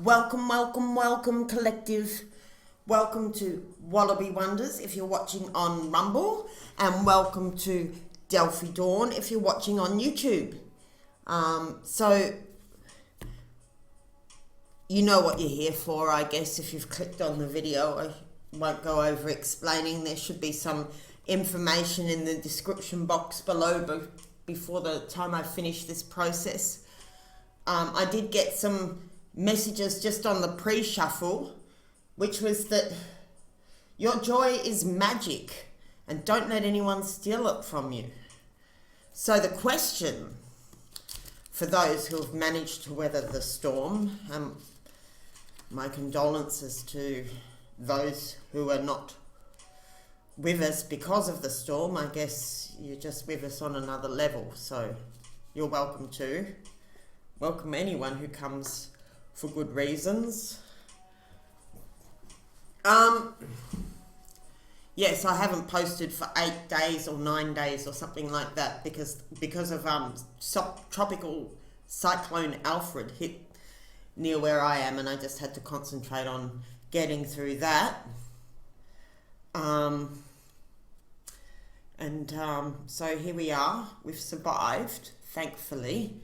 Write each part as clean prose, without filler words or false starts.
Welcome, welcome, welcome, collective. Welcome to Wallaby Wonders if you're watching on Rumble, and welcome to Delphi Dawn if you're watching on YouTube. So you know what you're here for, I guess, if you've clicked on the video. I won't go over explaining. There should be some information in the description box below before the time I finish this process. I did get some messages just on the pre-shuffle, which was that your joy is magic and don't let anyone steal it from you. So the question for those who have managed to weather the storm, my condolences to those who are not with us because of the storm. I guess you're just with us on another level, so you're welcome to. Welcome anyone who comes for good reasons. Yes, I haven't posted for 8 days or 9 days or something like that because of tropical cyclone Alfred hit near where I am, and I just had to concentrate on getting through that. So here we are. We've survived, thankfully,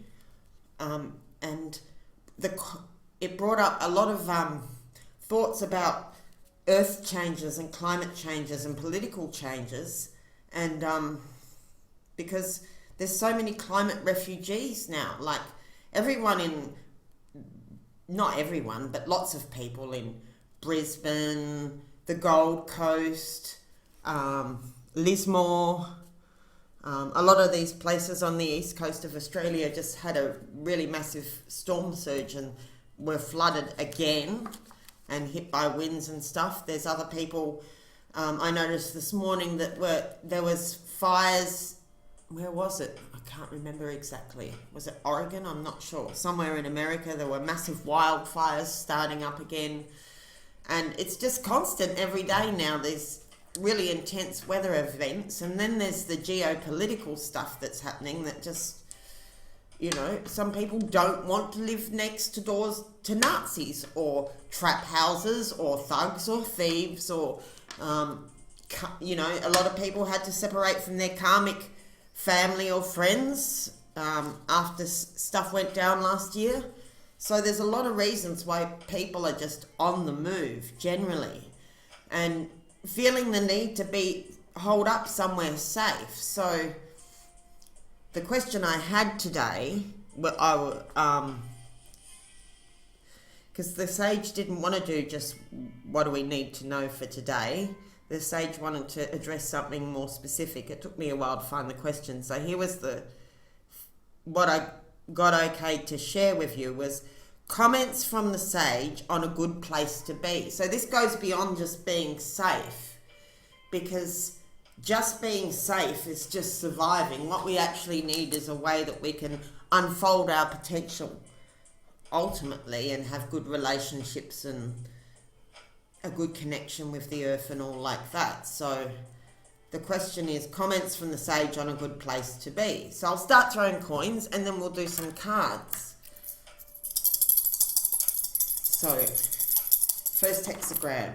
and it brought up a lot of thoughts about earth changes and climate changes and political changes, and because there's so many climate refugees now, like not everyone, but lots of people in Brisbane, the Gold Coast, Lismore, a lot of these places on the east coast of Australia just had a really massive storm surge and were flooded again and hit by winds and stuff. There's other people, I noticed this morning that there was fires. Where was it? I can't remember exactly. Was it Oregon? I'm not sure. Somewhere in America there were massive wildfires starting up again, and it's just constant every day now. There's really intense weather events, and then there's the geopolitical stuff that's happening that just, some people don't want to live next doors to Nazis or trap houses or thugs or thieves or, a lot of people had to separate from their karmic family or friends after stuff went down last year. So there's a lot of reasons why people are just on the move generally and feeling the need to be holed up somewhere safe. So the question I had today, because the sage didn't want to do just what do we need to know for today. The sage wanted to address something more specific. It took me a while to find the question. So here was what I got okay to share with you was comments from the sage on a good place to be. So this goes beyond just being safe, because just being safe is just surviving. What we actually need is a way that we can unfold our potential ultimately and have good relationships and a good connection with the earth and all like that. So the question is comments from the sage on a good place to be. So I'll start throwing coins and then we'll do some cards. So first hexagram.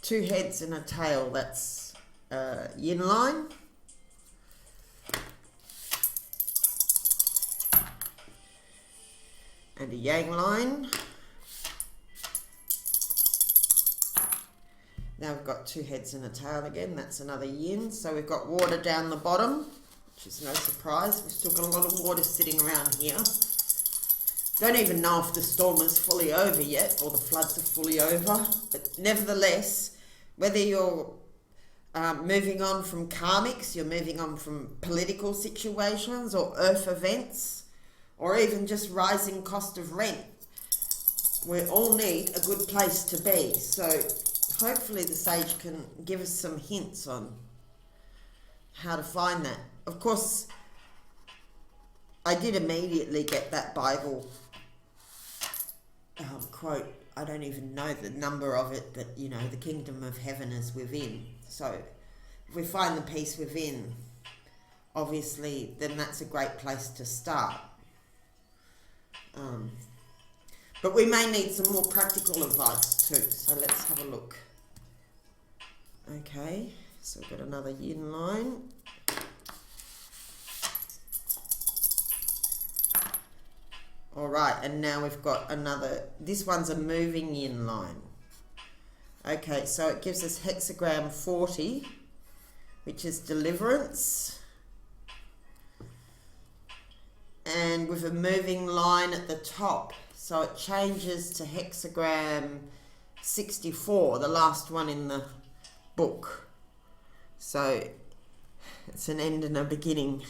2 heads and a tail, that's yin line. And a yang line. Now we've got 2 heads and a tail again, that's another yin. So we've got water down the bottom, which is no surprise. We've still got a lot of water sitting around here. Don't even know if the storm is fully over yet or the floods are fully over, but nevertheless, whether you're moving on from karmics, you're moving on from political situations or earth events, or even just rising cost of rent, we all need a good place to be. So hopefully the sage can give us some hints on how to find that. Of course, I did immediately get that Bible quote. I don't even know the number of it, but the kingdom of heaven is within. So if we find the peace within, obviously, then that's a great place to start. But we may need some more practical advice too. So let's have a look. Okay, so we've got another yin line. All right, and now we've got another, this one's a moving yin line. Okay, so it gives us hexagram 40, which is deliverance. And with a moving line at the top. So it changes to hexagram 64, the last one in the book. So it's an end and a beginning.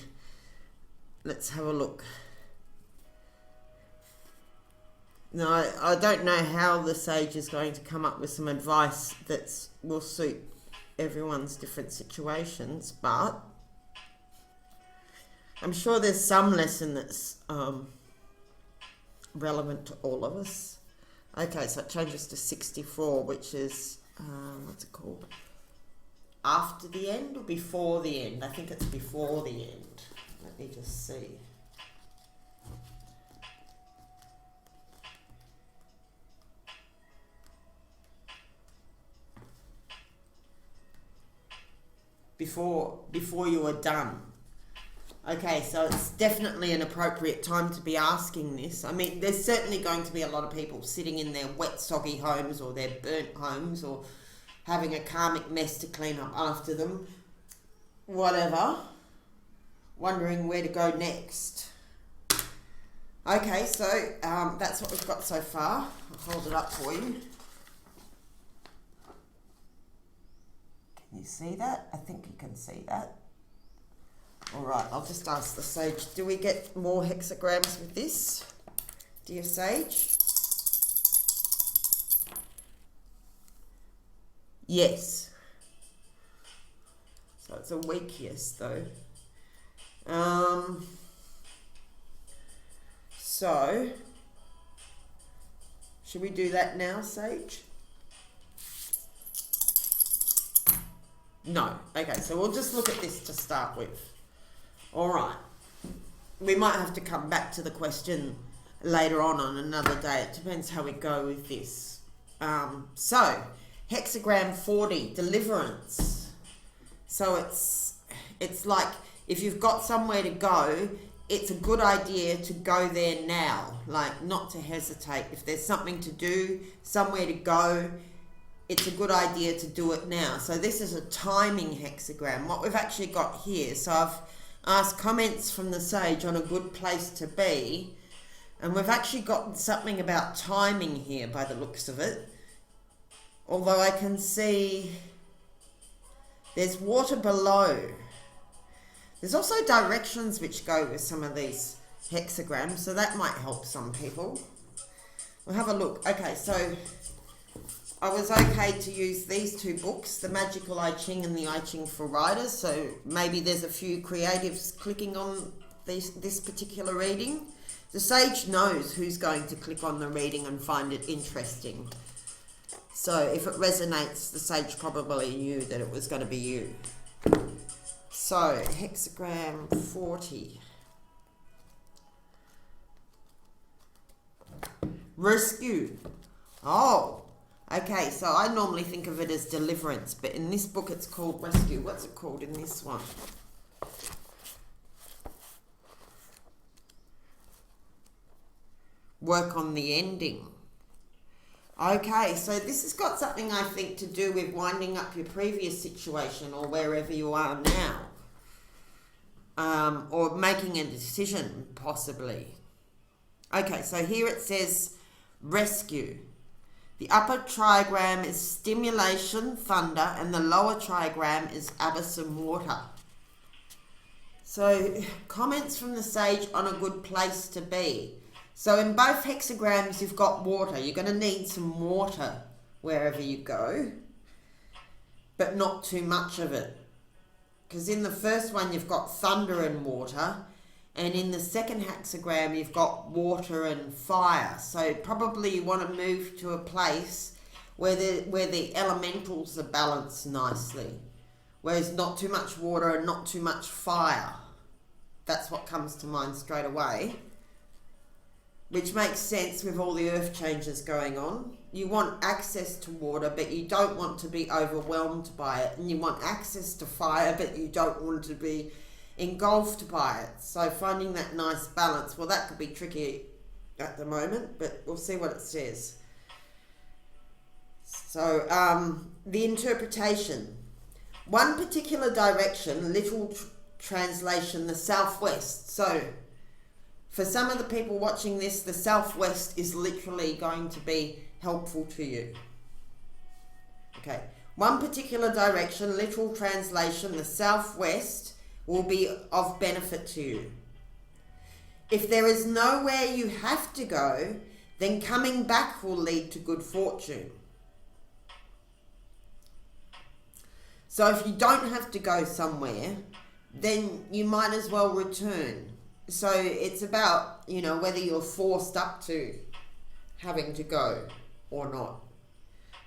Let's have a look. Now, I don't know how the sage is going to come up with some advice that will suit everyone's different situations, but I'm sure there's some lesson that's relevant to all of us. Okay, so it changes to 64, which is, what's it called? After the end or before the end? I think it's before the end. Let me just see. Before you are done. Okay, so it's definitely an appropriate time to be asking this. I mean, there's certainly going to be a lot of people sitting in their wet, soggy homes or their burnt homes or having a karmic mess to clean up after them. Whatever. Wondering where to go next. Okay, so that's what we've got so far. I'll hold it up for you. Can you see that? I think you can see that. All right, I'll just ask the sage, do we get more hexagrams with this, dear sage? Yes. So it's a weak yes, though. So, should we do that now, sage? No. Okay, so we'll just look at this to start with. All right. We might have to come back to the question later on another day. It depends how we go with this. So, hexagram 40, deliverance. So it's like if you've got somewhere to go, it's a good idea to go there now. Like, not to hesitate. If there's something to do, somewhere to go, it's a good idea to do it now. So this is a timing hexagram. What we've actually got here, so I've asked comments from the sage on a good place to be, and we've actually got something about timing here by the looks of it. Although I can see there's water below. There's also directions which go with some of these hexagrams, so that might help some people. We'll have a look. Okay, so I was okay to use these two books, the Magical I Ching and the I Ching for Writers, so maybe there's a few creatives clicking on this particular reading. The sage knows who's going to click on the reading and find it interesting. So if it resonates, the sage probably knew that it was going to be you. So, hexagram 40. Rescue. Oh. Okay, so I normally think of it as deliverance, but in this book it's called rescue. What's it called in this one? Work on the ending. Okay, so this has got something, I think, to do with winding up your previous situation or wherever you are now. Or making a decision, possibly. Okay, so here it says rescue. The upper trigram is stimulation, thunder, and the lower trigram is abyss and water. So, comments from the sage on a good place to be. So in both hexagrams you've got water. You're going to need some water wherever you go, but not too much of it. Because in the first one you've got thunder and water, and in the second hexagram you've got water and fire. So probably you want to move to a place where the elementals are balanced nicely, where there's not too much water and not too much fire. That's what comes to mind straight away. which makes sense with all the earth changes going on. You want access to water, but you don't want to be overwhelmed by it. And you want access to fire, but you don't want to be engulfed by it. So finding that nice balance, well, that could be tricky at the moment, but we'll see what it says. So the interpretation. One particular direction, literal translation, the southwest. So for some of the people watching this, the southwest is literally going to be helpful to you. Okay, one particular direction, literal translation, the southwest will be of benefit to you. If there is nowhere you have to go, then coming back will lead to good fortune. So if you don't have to go somewhere, then you might as well return. So it's about, whether you're forced up to having to go or not.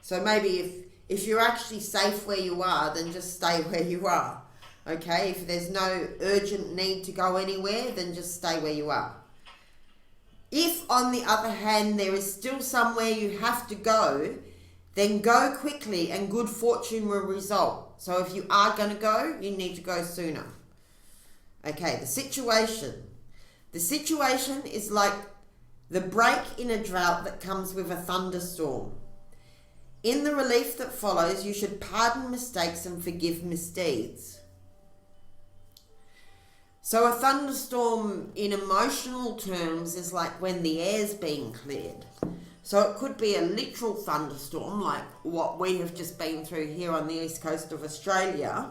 So maybe if you're actually safe where you are, then just stay where you are. Okay, if there's no urgent need to go anywhere, then just stay where you are. If, on the other hand, there is still somewhere you have to go, then go quickly and good fortune will result. So if you are going to go, you need to go sooner. Okay, the situation. The situation is like the break in a drought that comes with a thunderstorm. In the relief that follows, you should pardon mistakes and forgive misdeeds. So a thunderstorm in emotional terms is like when the air's being cleared. So it could be a literal thunderstorm like what we have just been through here on the east coast of Australia.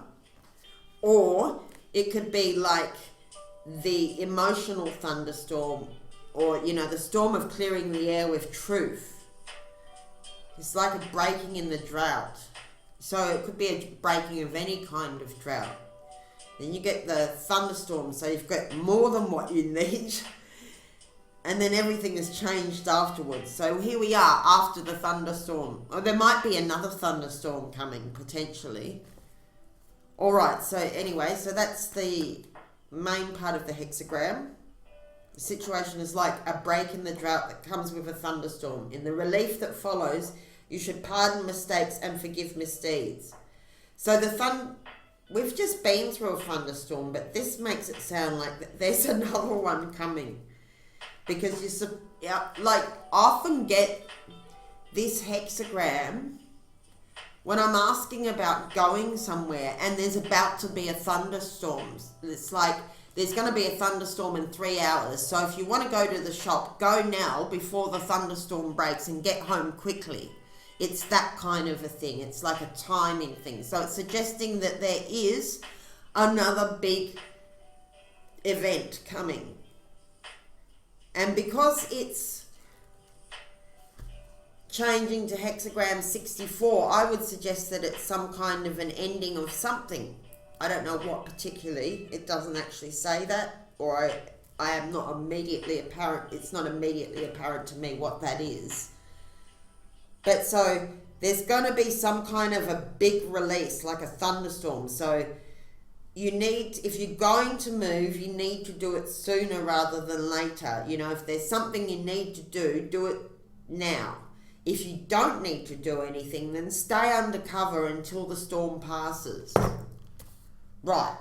Or it could be like the emotional thunderstorm, or, the storm of clearing the air with truth. It's like a breaking in the drought. So it could be a breaking of any kind of drought. Then you get the thunderstorm, so you've got more than what you need. And then everything has changed afterwards. So here we are after the thunderstorm. Or there might be another thunderstorm coming, potentially. Alright, so anyway, so that's the main part of the hexagram. The situation is like a break in the drought that comes with a thunderstorm. In the relief that follows, you should pardon mistakes and forgive misdeeds. So we've just been through a thunderstorm, but this makes it sound like there's another one coming. Because I often get this hexagram when I'm asking about going somewhere and there's about to be a thunderstorm. It's like there's going to be a thunderstorm in 3 hours. So if you want to go to the shop, go now before the thunderstorm breaks and get home quickly. It's that kind of a thing. It's like a timing thing. So it's suggesting that there is another big event coming. And because it's changing to hexagram 64, I would suggest that it's some kind of an ending of something. I don't know what particularly. It doesn't actually say that, or I am not immediately apparent. It's not immediately apparent to me what that is. But so there's going to be some kind of a big release, like a thunderstorm. So if you're going to move, you need to do it sooner rather than later. If there's something you need to do it now. If you don't need to do anything, then stay under cover until the storm passes. Right.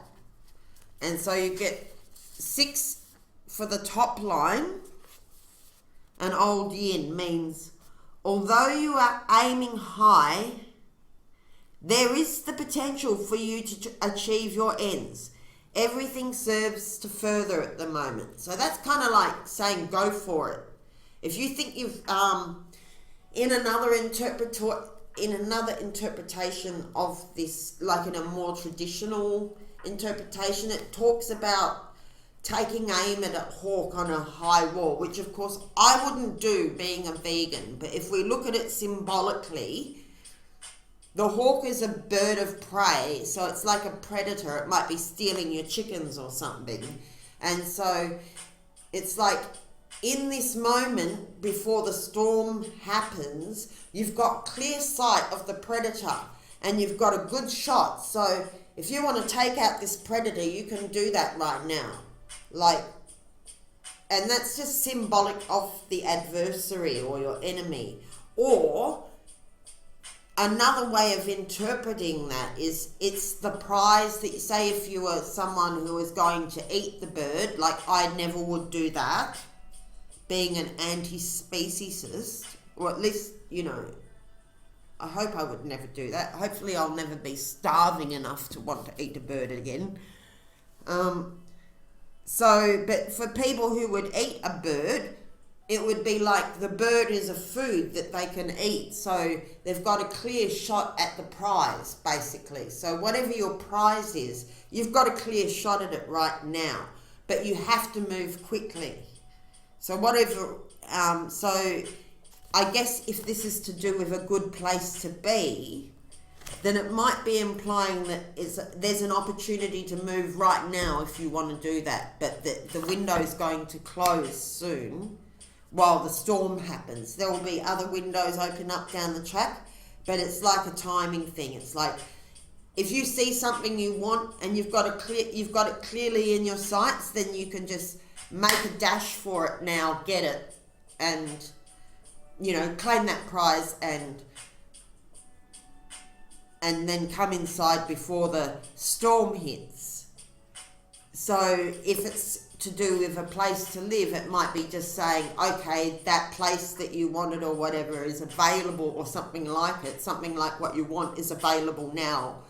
And so you get 6 for the top line. An old yin means, although you are aiming high, there is the potential for you to achieve your ends. Everything serves to further at the moment. So that's kind of like saying go for it. If you think you've in another interpretation of this, like in a more traditional interpretation, it talks about taking aim at a hawk on a high wall, which of course I wouldn't do being a vegan. But if we look at it symbolically, the hawk is a bird of prey, so it's like a predator. It might be stealing your chickens or something. And so it's like in this moment before the storm happens, you've got clear sight of the predator and you've got a good shot. So if you want to take out this predator, you can do that right now. Like And that's just symbolic of the adversary or your enemy. Or another way of interpreting that is it's the prize that, say if you were someone who was going to eat the bird, like I never would do that, being an anti-speciesist, or at least, you know, I hope I would never do that. Hopefully I'll never be starving enough to want to eat a bird again. But for people who would eat a bird, it would be like the bird is a food that they can eat. So they've got a clear shot at the prize, basically. So whatever your prize is, you've got a clear shot at it right now. But you have to move quickly. So so I guess if this is to do with a good place to be, then it might be implying that there's an opportunity to move right now if you want to do that. But the window is going to close soon while the storm happens. There will be other windows open up down the track, but it's like a timing thing. It's like if you see something you want and you've got it clearly in your sights, then you can just make a dash for it now, get it, and, you know, claim that prize and then come inside before the storm hits. So if it's to do with a place to live, it might be just saying, okay, that place that you wanted or whatever is available, or something like it, something like what you want is available now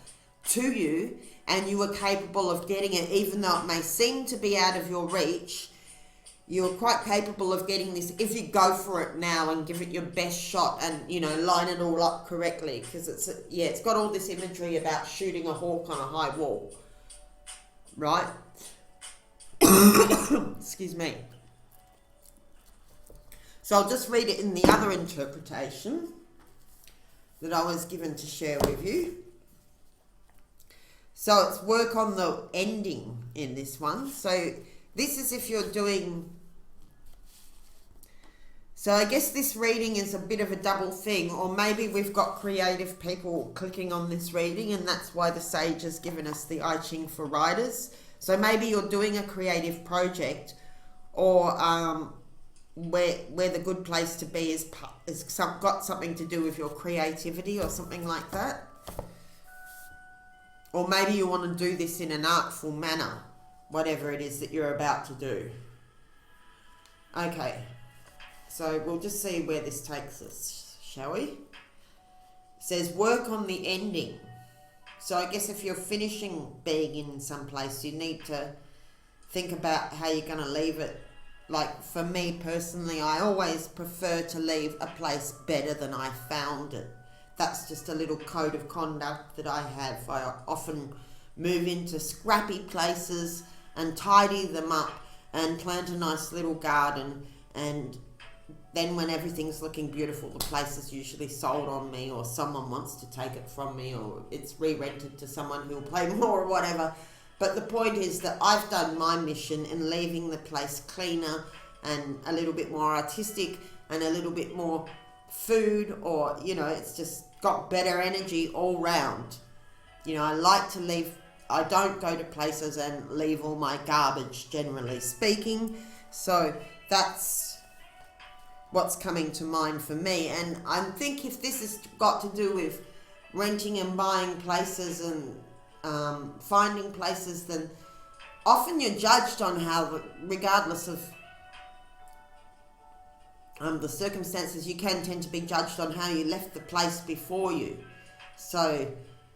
to you, and you are capable of getting it, even though it may seem to be out of your reach. You're quite capable of getting this if you go for it now and give it your best shot and, you know, line it all up correctly, because it's got all this imagery about shooting a hawk on a high wall, right? Excuse me. So I'll just read it in the other interpretation that I was given to share with you. So it's work on the ending in this one. So this is if you're doing... So I guess this reading is a bit of a double thing, or maybe we've got creative people clicking on this reading, and that's why the sage has given us the I Ching for writers. So maybe you're doing a creative project, or where the good place to be is got something to do with your creativity or something like that. Or maybe you want to do this in an artful manner, whatever it is that you're about to do. Okay. So we'll just see where this takes us, shall we? It says work on the ending. So I guess if you're finishing being in some place, you need to think about how you're going to leave it. Like for me personally, I always prefer to leave a place better than I found it. That's just a little code of conduct that I have. I often move into scrappy places and tidy them up and plant a nice little garden, and then when everything's looking beautiful, the place is usually sold on me, or someone wants to take it from me, or it's re-rented to someone who'll pay more or whatever. But the point is that I've done my mission in leaving the place cleaner and a little bit more artistic and a little bit more food, or, you know, it's just got better energy all round. You know, I like to leave, I don't go to places and leave all my garbage, generally speaking. So that's what's coming to mind for me. And I think if this has got to do with renting and buying places and finding places, then often you're judged on how, regardless of the circumstances, you can tend to be judged on how you left the place before you. So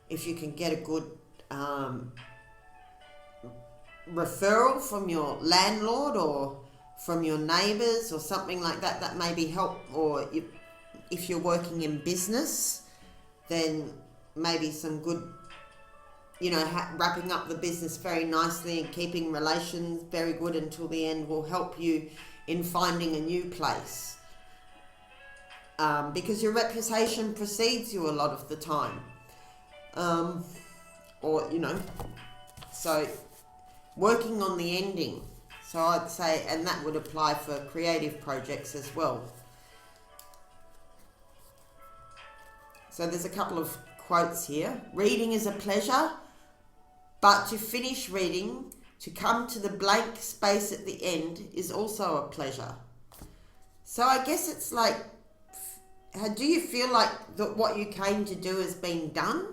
if you can get a good referral from your landlord or from your neighbours or something like that, that maybe help. Or if you're working in business, then maybe some good, you know, wrapping up the business very nicely and keeping relations very good until the end will help you in finding a new place. Because your reputation precedes you a lot of the time. Or, you know, so working on the ending. So I'd say, and that would apply for creative projects as well. So there's a couple of quotes here. Reading is a pleasure, but to finish reading, To come to the blank space at the end is also a pleasure. So I guess it's like, do you feel like that what you came to do has been done?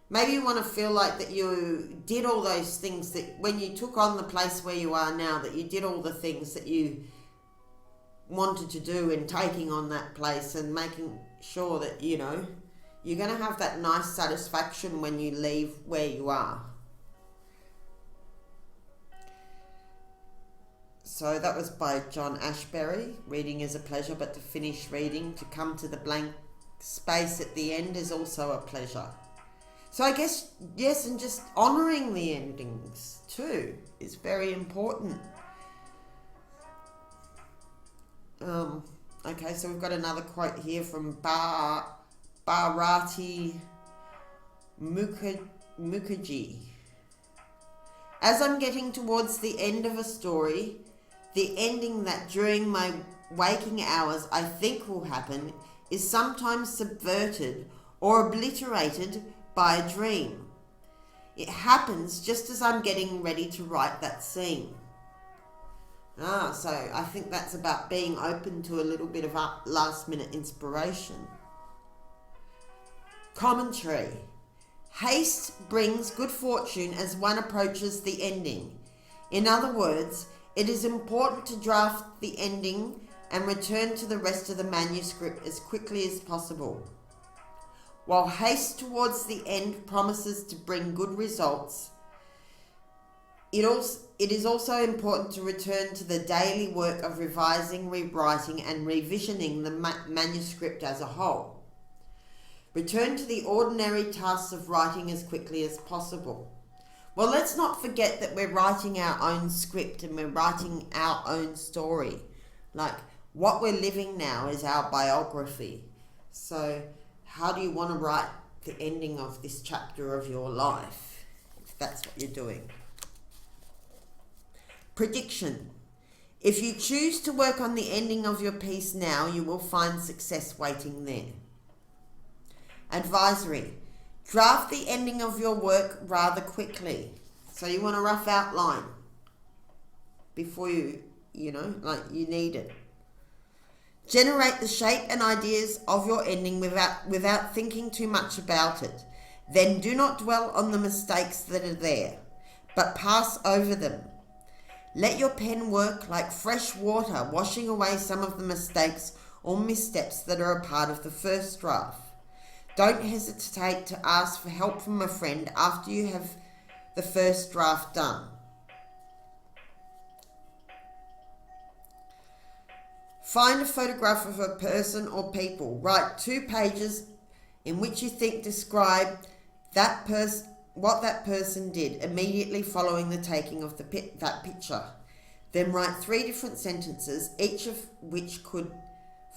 Maybe you want to feel like that you did all those things, that when you took on the place where you are now, that you did all the things that you wanted to do in taking on that place, and making sure that, you know, you're going to have that nice satisfaction when you leave where you are. So that was by John Ashbery. Reading is a pleasure, but to finish reading, to come to the blank space at the end is also a pleasure. So I guess, yes, and just honouring the endings too is very important. Okay, so we've got another quote here from Bharati Mukherjee. As I'm getting towards the end of a story, the ending that during my waking hours I think will happen is sometimes subverted or obliterated by a dream. It happens just as I'm getting ready to write that scene. So I think that's about being open to a little bit of last minute inspiration. Commentary. Haste brings good fortune as one approaches the ending. In other words, it is important to draft the ending and return to the rest of the manuscript as quickly as possible. While haste towards the end promises to bring good results, it is also important to return to the daily work of revising, rewriting, and revisioning the manuscript as a whole. Return to the ordinary tasks of writing as quickly as possible. Well, let's not forget that we're writing our own script and we're writing our own story. Like, what we're living now is our biography. So, how do you want to write the ending of this chapter of your life, if that's what you're doing? Prediction. If you choose to work on the ending of your piece now, you will find success waiting there. Advisory. Draft the ending of your work rather quickly. So you want a rough outline before you need it. Generate the shape and ideas of your ending without thinking too much about it. Then do not dwell on the mistakes that are there, but pass over them. Let your pen work like fresh water, washing away some of the mistakes or missteps that are a part of the first draft. Don't hesitate to ask for help from a friend after you have the first draft done. Find a photograph of a person or people. Write 2 pages in which you think describe what that person did immediately following the taking of that picture. Then write 3 different sentences, each of which could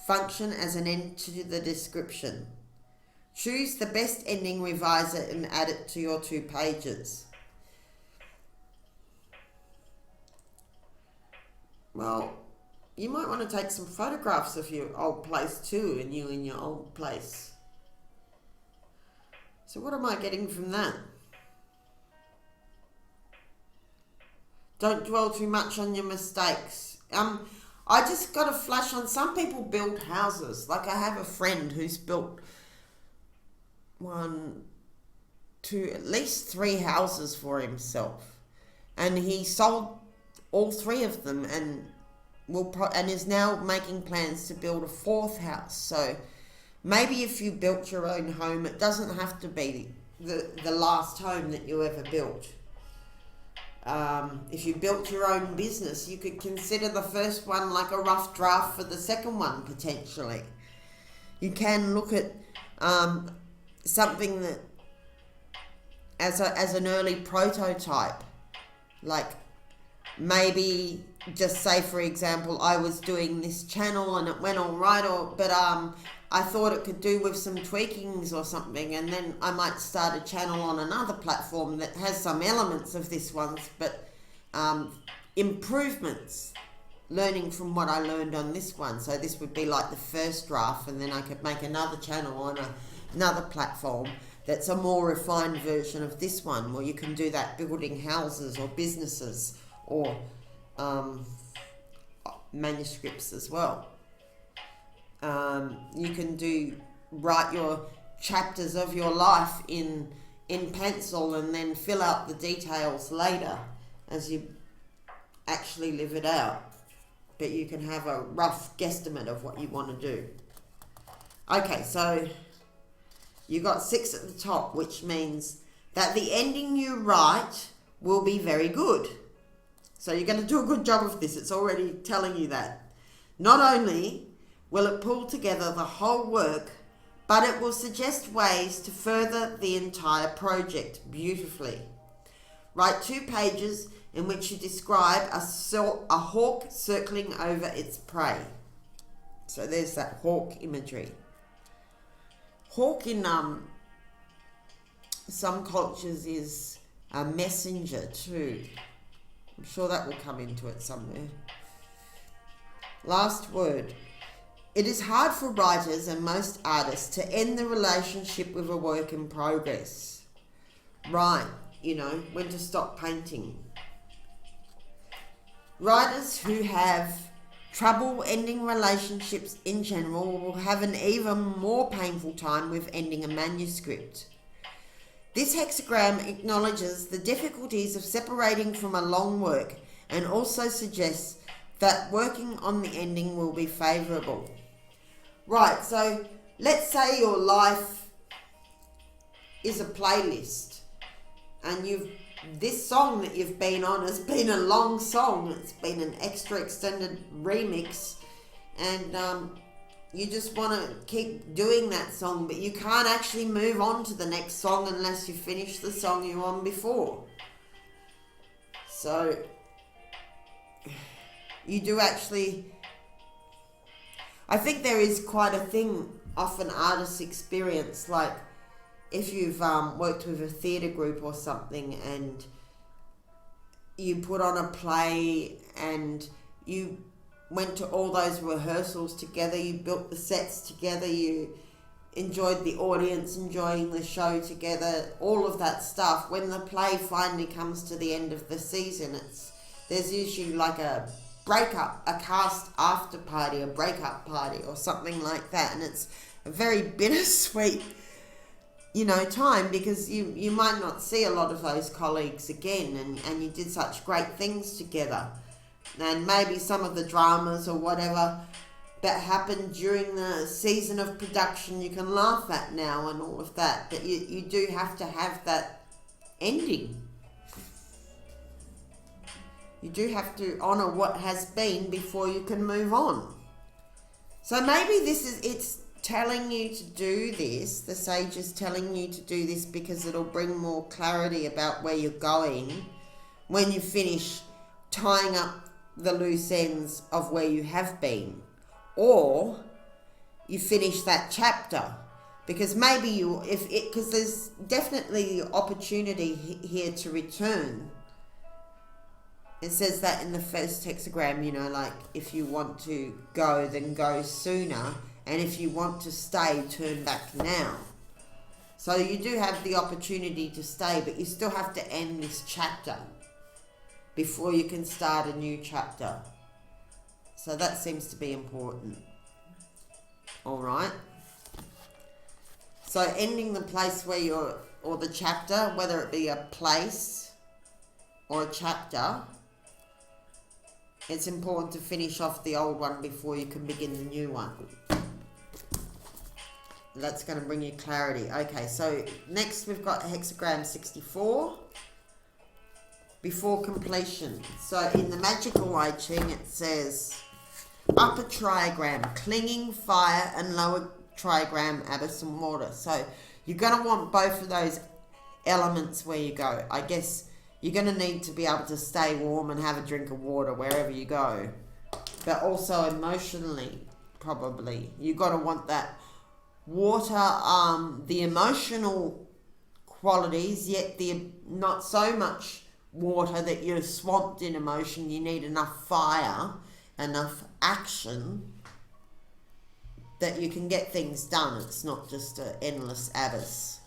function as an end to the description. Choose the best ending, revise it, and add it to your 2 pages. Well, you might want to take some photographs of your old place too, and you in your old place. So what am I getting from that? Don't dwell too much on your mistakes. I just got a flash on some people build houses. Like, I have a friend who's built 1, 2, at least 3 houses for himself, and he sold all 3 of them, and is now making plans to build a 4th house. So maybe if you built your own home, it doesn't have to be the last home that you ever built. If you built your own business, you could consider the first one like a rough draft for the second one, potentially. You can look at something that as an early prototype, like maybe just say, for example, I was doing this channel and it went all right, but I thought it could do with some tweakings or something, and then I might start a channel on another platform that has some elements of this one, but improvements, learning from what I learned on this one. So this would be like the first draft, and then I could make another channel on another platform that's a more refined version of this one, where you can do that building houses or businesses or manuscripts as well. You can write your chapters of your life in pencil and then fill out the details later as you actually live it out. But you can have a rough guesstimate of what you want to do. Okay, so you got 6 at the top, which means that the ending you write will be very good. So you're going to do a good job of this. It's already telling you that. Not only will it pull together the whole work, but it will suggest ways to further the entire project beautifully. Write 2 pages in which you describe a hawk circling over its prey. So there's that hawk imagery. Hawk in some cultures is a messenger too. I'm sure that will come into it somewhere. Last word. It is hard for writers and most artists to end the relationship with a work in progress. Right, when to stop painting. Writers who have trouble ending relationships in general will have an even more painful time with ending a manuscript. This hexagram acknowledges the difficulties of separating from a long work and also suggests that working on the ending will be favourable. Right, so let's say your life is a playlist and this song that you've been on has been a long song. It's been an extra extended remix and you just want to keep doing that song, but you can't actually move on to the next song unless you finish the song you were on before. So you do actually, I think there is quite a thing often artists experience, like if you've worked with a theatre group or something and you put on a play and you went to all those rehearsals together, you built the sets together, you enjoyed the audience enjoying the show together, all of that stuff. When the play finally comes to the end of the season, there's usually like a breakup, a cast after party, a breakup party or something like that, and it's a very bittersweet time, because you might not see a lot of those colleagues again, and you did such great things together. And maybe some of the dramas or whatever that happened during the season of production you can laugh at now and all of that, but you do have to have that ending. You do have to honour what has been before you can move on. So maybe it's telling you to do this, the sage is telling you to do this because it'll bring more clarity about where you're going when you finish tying up the loose ends of where you have been, or you finish that chapter, because maybe because there's definitely the opportunity here to return. It says that in the first hexagram, like if you want to go, then go sooner, and if you want to stay, turn back now. So you do have the opportunity to stay, but you still have to end this chapter before you can start a new chapter. So that seems to be important. All right. So ending the place where or the chapter, whether it be a place or a chapter, it's important to finish off the old one before you can begin the new one. That's going to bring you clarity. Okay, so next we've got hexagram 64. Before completion. So in the magical I Ching it says upper trigram, clinging fire, and lower trigram, abyss and water. So you're going to want both of those elements where you go. I guess you're going to need to be able to stay warm and have a drink of water wherever you go. But also emotionally, probably. You've got to want that water, the emotional qualities, yet the not so much water that you're swamped in emotion. You need enough fire, enough action that you can get things done. It's not just an endless abyss.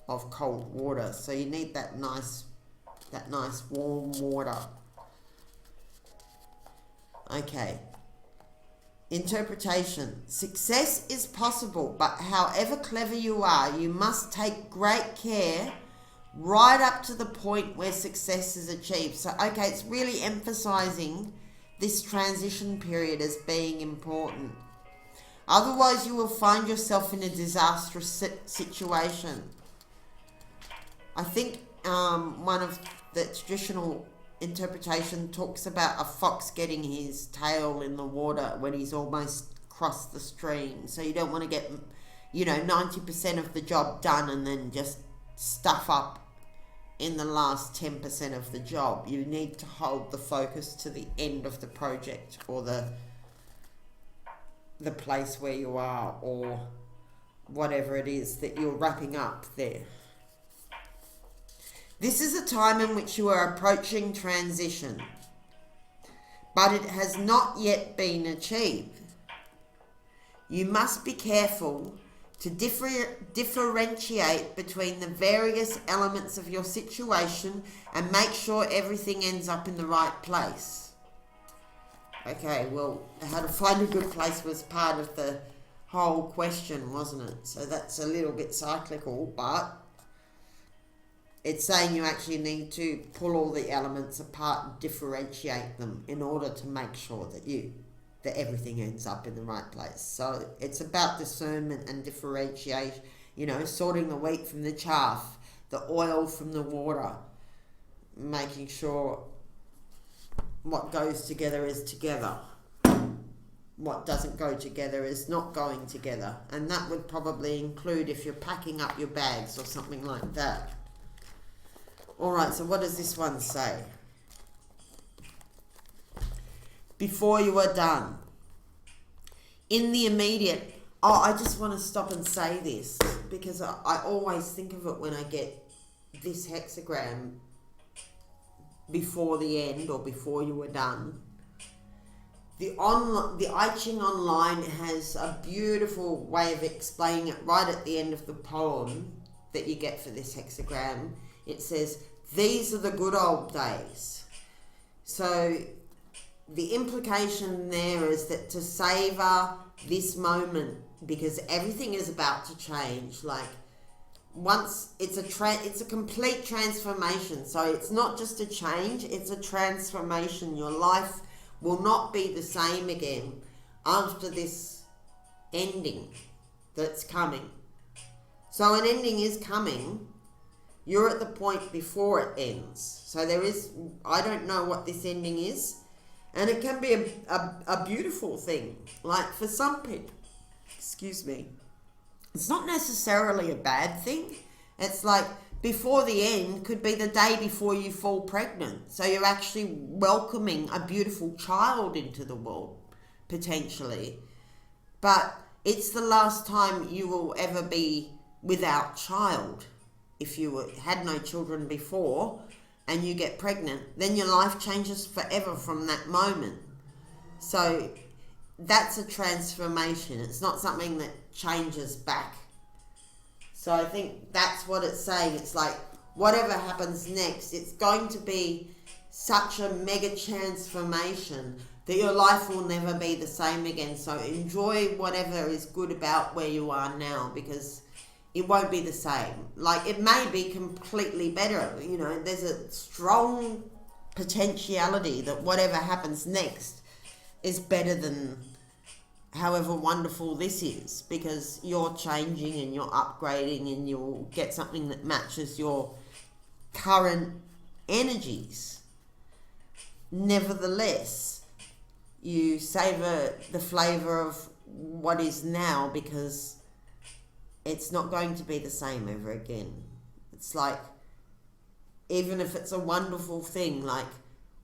of cold water. So you need that nice warm water. Okay. Interpretation. Success is possible, but however clever you are, you must take great care right up to the point where success is achieved. So, okay, it's really emphasizing this transition period as being important. Otherwise, you will find yourself in a disastrous situation. I think one of the traditional interpretation talks about a fox getting his tail in the water when he's almost crossed the stream. So you don't want to get, 90% of the job done and then just stuff up in the last 10% of the job. You need to hold the focus to the end of the project or the place where you are, or whatever it is that you're wrapping up there. This is a time in which you are approaching transition, but it has not yet been achieved. You must be careful to differentiate between the various elements of your situation and make sure everything ends up in the right place. Okay, well, how to find a good place was part of the whole question, wasn't it? So that's a little bit cyclical, but it's saying you actually need to pull all the elements apart and differentiate them in order to make sure that everything ends up in the right place. So it's about discernment and differentiation, sorting the wheat from the chaff, the oil from the water, making sure what goes together is together. What doesn't go together is not going together. And that would probably include if you're packing up your bags or something like that. Alright, so what does this one say? Before you are done. In the immediate... I just want to stop and say this, because I always think of it when I get this hexagram before the end or before you are done. The I Ching online has a beautiful way of explaining it right at the end of the poem that you get for this hexagram. It says, these are the good old days. So the implication there is that to savor this moment, because everything is about to change. Like, once it's a complete transformation. So it's not just a change, it's a transformation. Your life will not be the same again after this ending that's coming. So an ending is coming. You're at the point before it ends. So I don't know what this ending is. And it can be a beautiful thing. Like for some people, it's not necessarily a bad thing. It's like before the end could be the day before you fall pregnant. So you're actually welcoming a beautiful child into the world, potentially. But it's the last time you will ever be without child. If you had no children before and you get pregnant, then your life changes forever from that moment. So that's a transformation. It's not something that changes back. So I think that's what it's saying. It's like whatever happens next, it's going to be such a mega transformation that your life will never be the same again. So enjoy whatever is good about where you are now, because it won't be the same. Like, it may be completely better. There's a strong potentiality that whatever happens next is better than however wonderful this is, because you're changing and you're upgrading and you'll get something that matches your current energies. Nevertheless, you savor the flavor of what is now, because it's not going to be the same ever again. It's like, even if it's a wonderful thing, like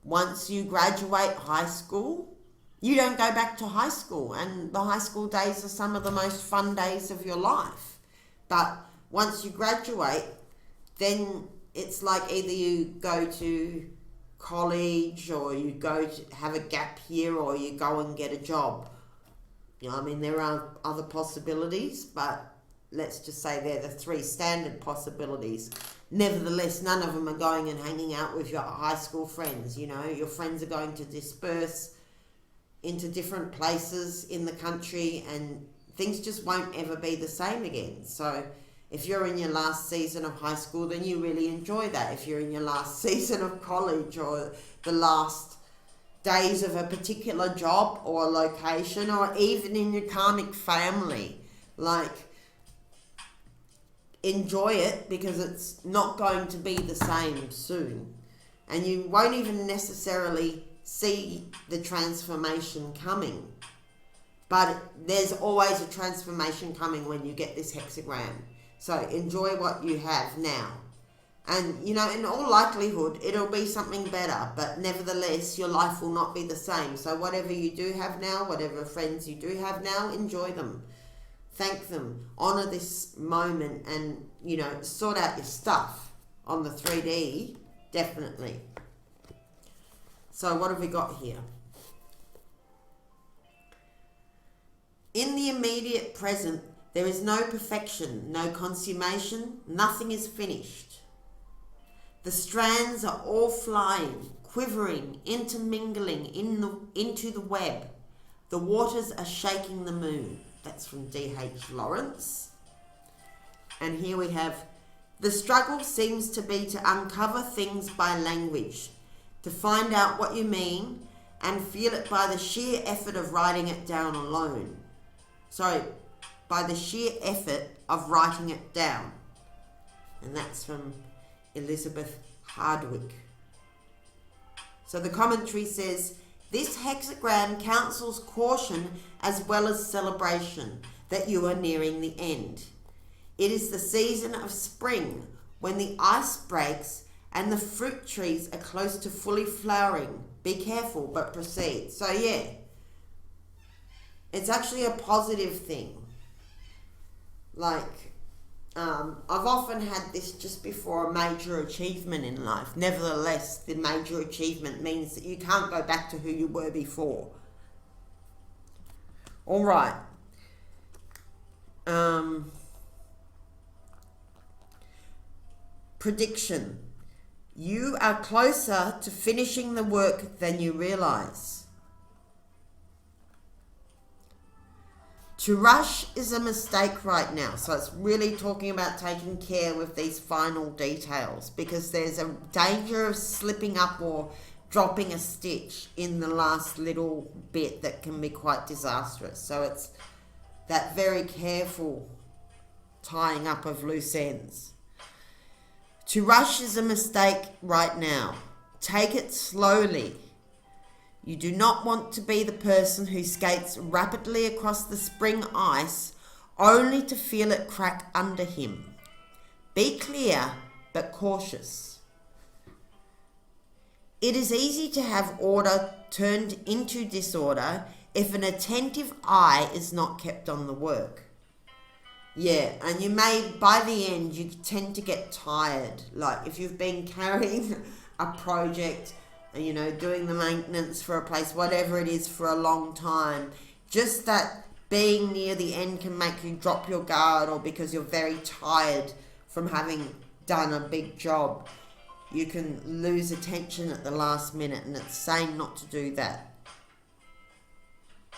once you graduate high school, you don't go back to high school, and the high school days are some of the most fun days of your life. But once you graduate, then it's like either you go to college or you go to have a gap year or you go and get a job. There are other possibilities, but let's just say they're the three standard possibilities. Nevertheless, none of them are going and hanging out with your high school friends. You know, your friends are going to disperse into different places in the country, and things just won't ever be the same again. So if you're in your last season of high school, then you really enjoy that. If you're in your last season of college, or the last days of a particular job or location, or even in your karmic family, like, enjoy it, because it's not going to be the same soon. And you won't even necessarily see the transformation coming. But there's always a transformation coming when you get this hexagram. So enjoy what you have now. And, you know, in all likelihood, it'll be something better. But nevertheless, your life will not be the same. So whatever you do have now, whatever friends you do have now, enjoy them. Thank them. Honor this moment and, you know, sort out your stuff on the 3D, definitely. So what have we got here? In the immediate present, there is no perfection, no consummation, nothing is finished. The strands are all flying, quivering, intermingling into the web. The waters are shaking the moon. That's from D.H. Lawrence. And here we have, the struggle seems to be to uncover things by language, to find out what you mean and feel it by the sheer effort of writing it down alone. Sorry, by the sheer effort of writing it down. And that's from Elizabeth Hardwick. So the commentary says, this hexagram counsels caution as well as celebration that you are nearing the end. It is the season of spring when the ice breaks and the fruit trees are close to fully flowering. Be careful, but proceed. So yeah, it's actually a positive thing. Like, I've often had this just before a major achievement in life. Nevertheless, the major achievement means that you can't go back to who you were before. All right. Prediction. You are closer to finishing the work than you realize. To rush is a mistake right now. So it's really talking about taking care with these final details, because there's a danger of slipping up or dropping a stitch in the last little bit that can be quite disastrous. So it's that very careful tying up of loose ends. To rush is a mistake right now. Take it slowly. You do not want to be the person who skates rapidly across the spring ice only to feel it crack under him. Be clear but cautious. It is easy to have order turned into disorder if an attentive eye is not kept on the work. Yeah, and you may, by the end, you tend to get tired. Like if you've been carrying a project, you know, doing the maintenance for a place, whatever it is, for a long time, just that being near the end can make you drop your guard, or because you're very tired from having done a big job, you can lose attention at the last minute, and it's saying not to do that.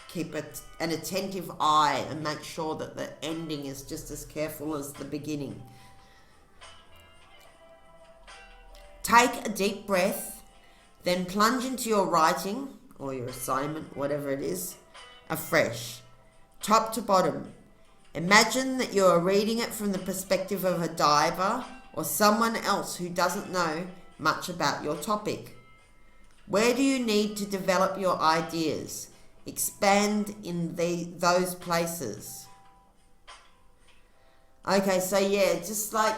Keep an attentive eye and make sure that the ending is just as careful as the beginning. Take a deep breath, then plunge into your writing or your assignment, whatever it is, afresh, top to bottom. Imagine that you are reading it from the perspective of a diver or someone else who doesn't know much about your topic. Where do you need to develop your ideas? Expand in those places. Okay, so yeah, just like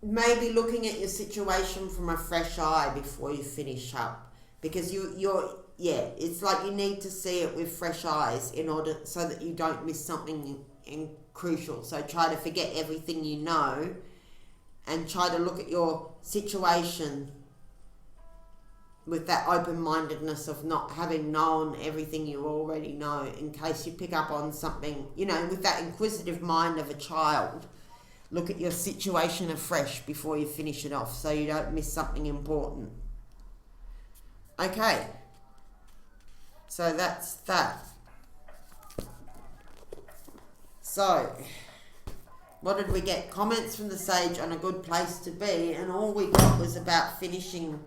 maybe looking at your situation from a fresh eye before you finish up, because it's like you need to see it with fresh eyes in order so that you don't miss something crucial. So try to forget everything you know and try to look at your situation with that open-mindedness of not having known everything you already know, in case you pick up on something, you know, with that inquisitive mind of a child. Look at your situation afresh before you finish it off so you don't miss something important. Okay, so that's that. So, what did we get? Comments from the sage on a good place to be, and all we got was about finishing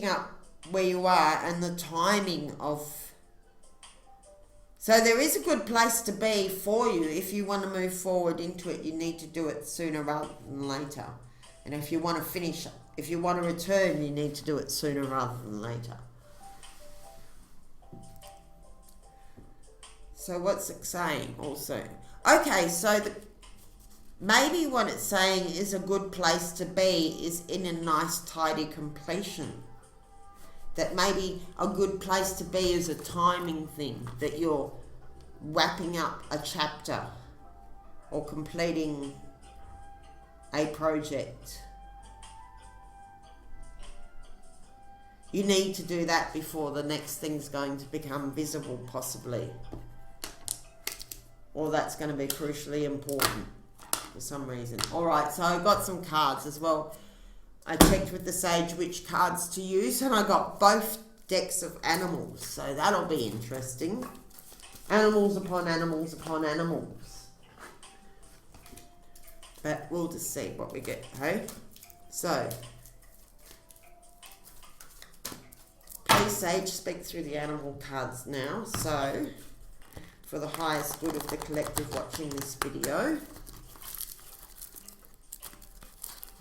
up where you are and the timing of. So there is a good place to be for you. If you want to move forward into it, you need to do it sooner rather than later. And if you want to finish, if you want to return, you need to do it sooner rather than later. So what's it saying also? Okay, so maybe what it's saying is a good place to be is in a nice tidy completion. That maybe a good place to be is a timing thing, that you're wrapping up a chapter or completing a project. You need to do that before the next thing's going to become visible, possibly. Or that's going to be crucially important for some reason. Alright, so I got some cards as well. I checked with the sage which cards to use, and I got both decks of animals, so that'll be interesting. Animals upon animals upon animals. But we'll just see what we get, hey? So, please, sage, speak through the animal cards now. So, for the highest good of the collective watching this video.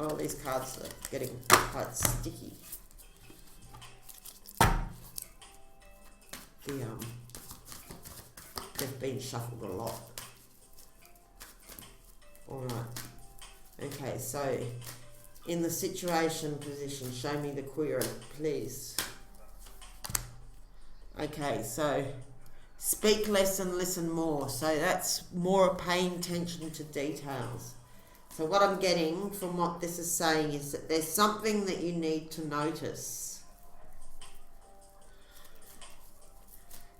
Oh, these cards are getting quite sticky. They've been shuffled a lot. Alright. Okay, so in the situation position, show me the query, please. Okay, so speak less and listen more. So that's more paying attention to details. So what I'm getting from what this is saying is that there's something that you need to notice.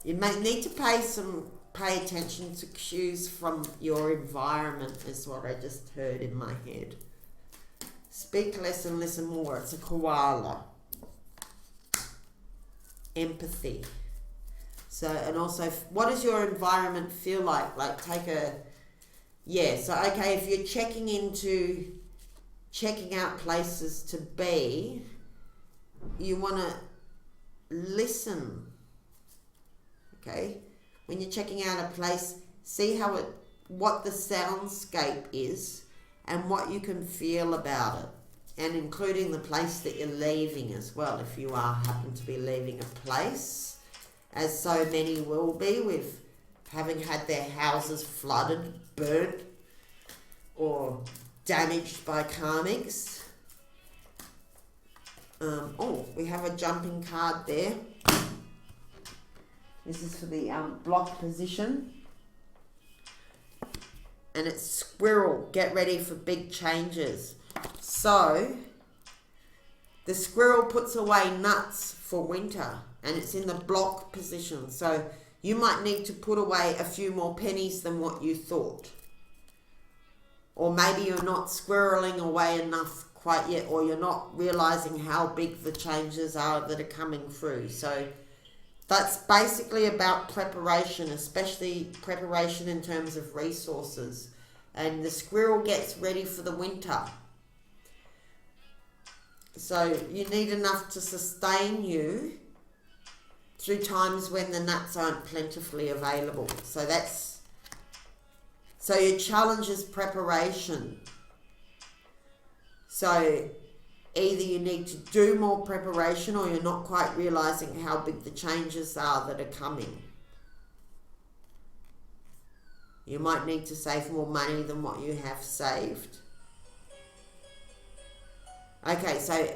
You may need to pay attention to cues from your environment, is what I just heard in my head. Speak less and listen more. It's a koala. Empathy. So, and also, what does your environment feel like? Like, take a, yeah, so, okay, if you're checking out places to be, you want to listen, okay? When you're checking out a place, see what the soundscape is and what you can feel about it, and including the place that you're leaving as well, if you happen to be leaving a place, as so many will be, with having had their houses flooded, burnt, or damaged by karmics. Oh, we have a jumping card there. This is for the block position. And it's squirrel. Get ready for big changes. So, the squirrel puts away nuts for winter. And it's in the block position. So, you might need to put away a few more pennies than what you thought. Or maybe you're not squirreling away enough quite yet. Or you're not realising how big the changes are that are coming through. So, that's basically about preparation, especially preparation in terms of resources. And the squirrel gets ready for the winter. So you need enough to sustain you through times when the nuts aren't plentifully available. So your challenge is preparation. So either you need to do more preparation, or you're not quite realising how big the changes are that are coming. You might need to save more money than what you have saved. Okay, so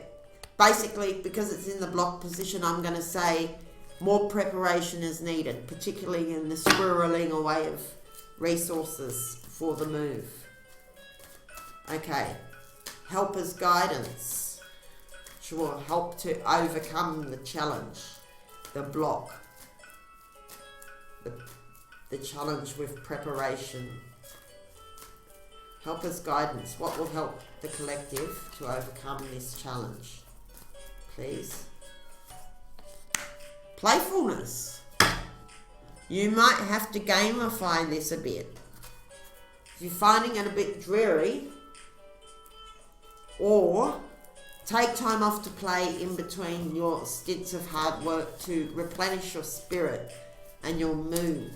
basically, because it's in the block position, I'm going to say more preparation is needed, particularly in the squirreling away of resources for the move. Okay, helper's guidance. will help to overcome the challenge, the block, the challenge with preparation. Help us guidance. What will help the collective to overcome this challenge? Please. Playfulness. You might have to gamify this a bit. If you're finding it a bit dreary, or take time off to play in between your stints of hard work to replenish your spirit and your mood.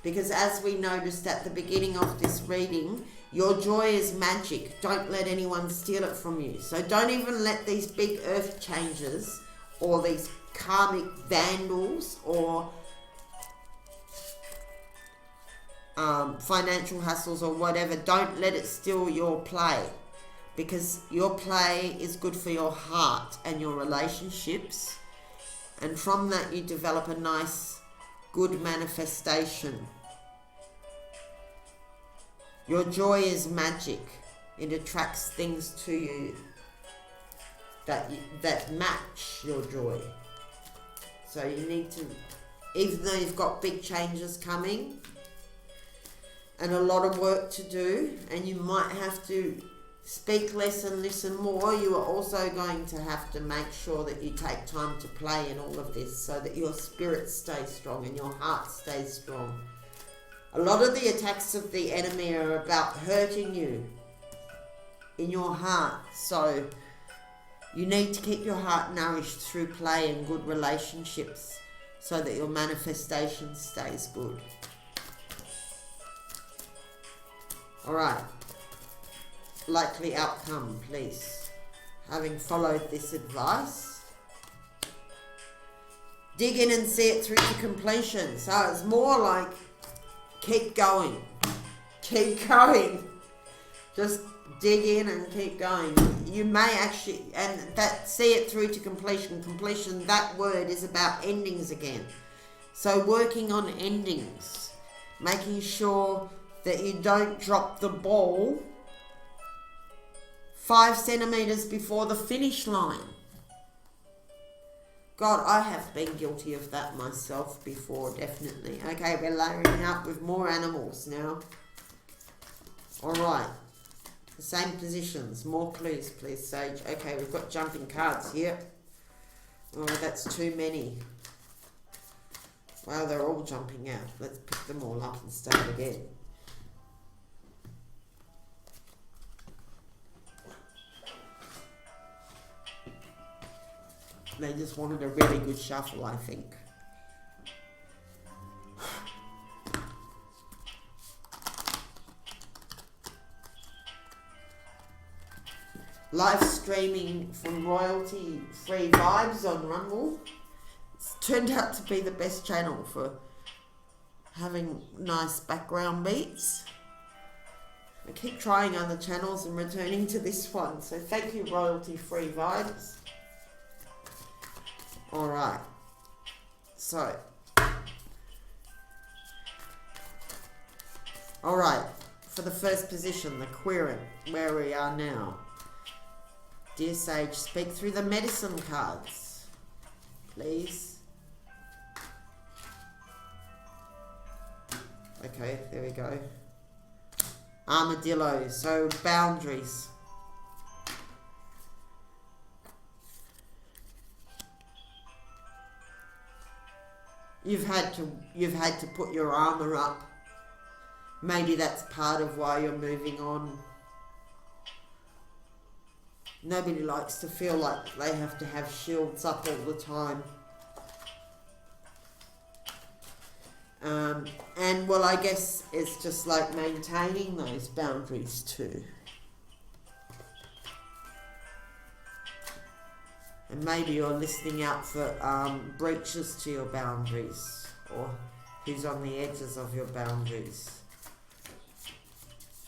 Because as we noticed at the beginning of this reading, your joy is magic. Don't let anyone steal it from you. So don't even let these big earth changes or these karmic vandals or financial hassles or whatever, don't let it steal your play. Because your play is good for your heart and your relationships. And from that you develop a nice, good manifestation. Your joy is magic. It attracts things to you that match your joy. So you need to, even though you've got big changes coming and a lot of work to do, and you might have to speak less and listen more, you are also going to have to make sure that you take time to play in all of this so that your spirit stays strong and your heart stays strong. A lot of the attacks of the enemy are about hurting you in your heart. So you need to keep your heart nourished through play and good relationships so that your manifestation stays good. Alright. Likely outcome, please. Having followed this advice, dig in and see it through to completion. So it's more like keep going. Keep going. Just dig in and keep going. You may actually, and that see it through to completion. Completion, that word is about endings again. So working on endings. Making sure that you don't drop the ball 5 centimeters before the finish line. God, I have been guilty of that myself before, definitely. Okay, we're layering up with more animals now. Alright. The same positions. More clues, please, Sage. Okay, we've got jumping cards here. Oh, that's too many. Wow, they're all jumping out. Let's pick them all up and start again. They just wanted a really good shuffle, I think. Live streaming from royalty free vibes on Rumble. It's turned out to be the best channel for having nice background beats. I keep trying other channels and returning to this one, so thank you, royalty free vibes. Alright, so, alright, for the first position, the querent, where we are now. Dear Sage, speak through the medicine cards, please. Okay, there we go. Armadillo, so boundaries. You've had to put your armor up. Maybe that's part of why you're moving on. Nobody likes to feel like they have to have shields up all the time. And well, I guess it's just like maintaining those boundaries too. And maybe you're listening out for breaches to your boundaries, or who's on the edges of your boundaries.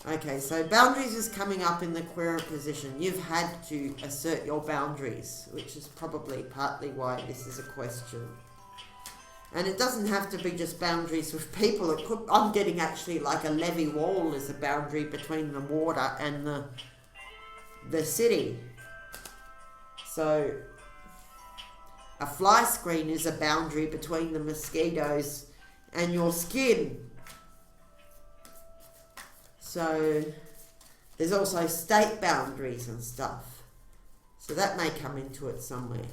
Okay, so boundaries is coming up in the querent position. You've had to assert your boundaries, which is probably partly why this is a question. And it doesn't have to be just boundaries with people. It could, I'm getting actually like a levee wall as a boundary between the water and the city. So a fly screen is a boundary between the mosquitoes and your skin. So there's also state boundaries and stuff. So that may come into it somewhere.